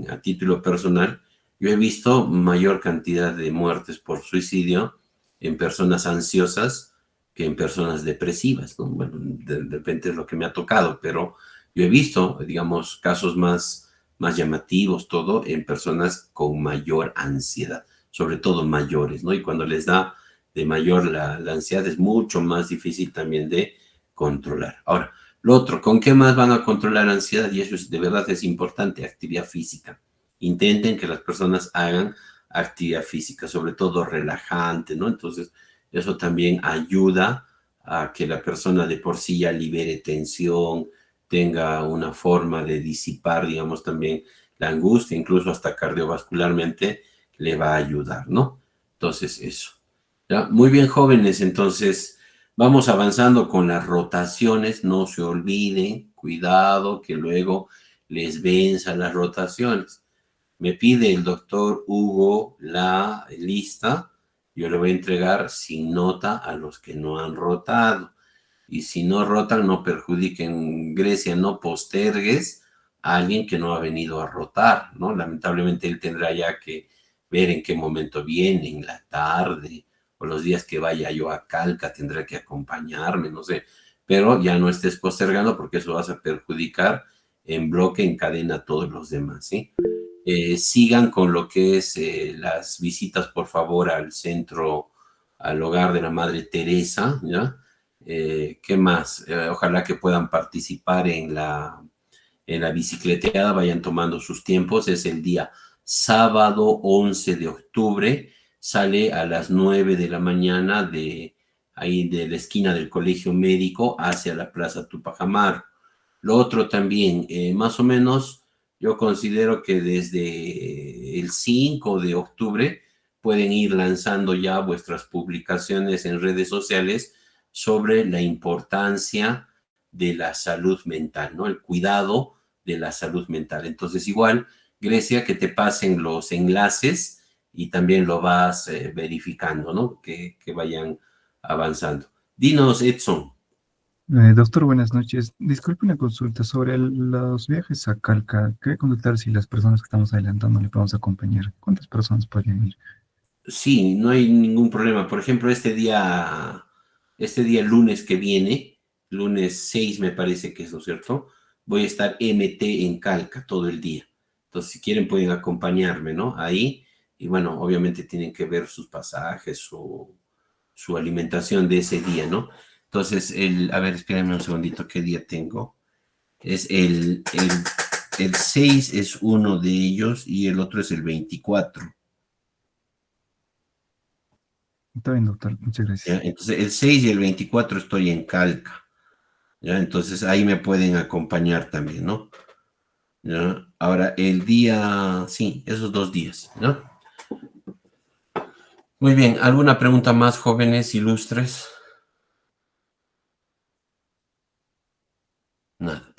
[SPEAKER 1] a título personal, yo he visto mayor cantidad de muertes por suicidio en personas ansiosas que en personas depresivas, ¿no? Bueno, de repente es lo que me ha tocado, pero yo he visto, digamos, casos más llamativos, todo, en personas con mayor ansiedad, sobre todo mayores, ¿no? Y cuando les da de mayor la ansiedad es mucho más difícil también de controlar. Ahora, lo otro, ¿con qué más van a controlar la ansiedad? Y eso de verdad es importante, actividad física. Intenten que las personas hagan actividad física, sobre todo relajante, ¿no? Entonces, eso también ayuda a que la persona de por sí ya libere tensión, tenga una forma de disipar, digamos, también la angustia, incluso hasta cardiovascularmente le va a ayudar, ¿no? Entonces, eso. ¿Ya? Muy bien, jóvenes, entonces Vamos avanzando con las rotaciones, no se olviden, cuidado que luego les venzan las rotaciones. Me pide el doctor Hugo la lista, yo le voy a entregar sin nota a los que no han rotado. Y si no rotan, no perjudiquen. Grecia, no postergues a alguien que no ha venido a rotar, ¿no? Lamentablemente él tendrá ya que ver en qué momento viene, en la tarde, o los días que vaya yo a Calca, tendrá que acompañarme, no sé. Pero ya no estés postergando porque eso vas a perjudicar en bloque, en cadena a todos los demás, ¿sí? Sigan con lo que es las visitas, por favor, al centro, al hogar de la Madre Teresa, ¿ya? ¿Qué más? Ojalá que puedan participar en la bicicleteada, vayan tomando sus tiempos. Es el día sábado 11 de octubre, sale a las 9 de la mañana de ahí de la esquina del Colegio Médico hacia la Plaza Tupac Amaru. Lo otro también, más o menos, yo considero que desde el 5 de octubre pueden ir lanzando ya vuestras publicaciones en redes sociales sobre la importancia de la salud mental, ¿no? El cuidado de la salud mental. Entonces, igual, Grecia, que te pasen los enlaces y también lo vas verificando, ¿no? Que vayan avanzando. Dinos, Edson.
[SPEAKER 3] Doctor, buenas noches. Disculpe una consulta sobre los viajes a Calca. Quería consultar si las personas que estamos adelantando le podemos acompañar. ¿Cuántas personas podrían ir?
[SPEAKER 1] Sí, no hay ningún problema. Por ejemplo, este día lunes que viene, lunes 6 me parece que es, ¿no es cierto? Voy a estar MT en Calca todo el día. Entonces, si quieren pueden acompañarme, ¿no? Ahí. Y bueno, obviamente tienen que ver sus pasajes, su alimentación de ese día, ¿no? Entonces, a ver, espérenme un segundito, ¿qué día tengo? Es el 6 es uno de ellos y el otro es el 24.
[SPEAKER 3] Está bien, doctor. Muchas
[SPEAKER 1] ¿Ya?
[SPEAKER 3] gracias.
[SPEAKER 1] Entonces, el 6 y el 24 estoy en Calca, ¿ya? Entonces, ahí me pueden acompañar también, ¿no? ¿Ya? Ahora, el día, sí, esos 2 días, ¿no? Muy bien, ¿alguna pregunta más, jóvenes ilustres? Nada.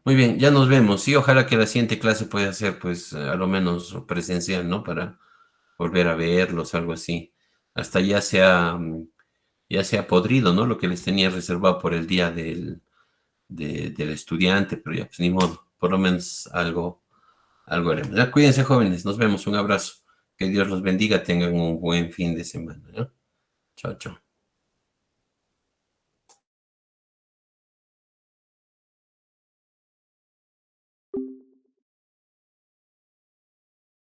[SPEAKER 1] Muy bien, ya nos vemos. Sí, ojalá que la siguiente clase pueda ser, pues, a lo menos presencial, ¿no? Para volver a verlos, algo así. Hasta ya sea podrido, ¿no? Lo que les tenía reservado por el día del estudiante, pero ya, pues ni modo. Por lo menos algo haremos. Ya, cuídense, jóvenes. Nos vemos. Un abrazo. Que Dios los bendiga. Tengan un buen fin de semana, ¿no? Chao, chao.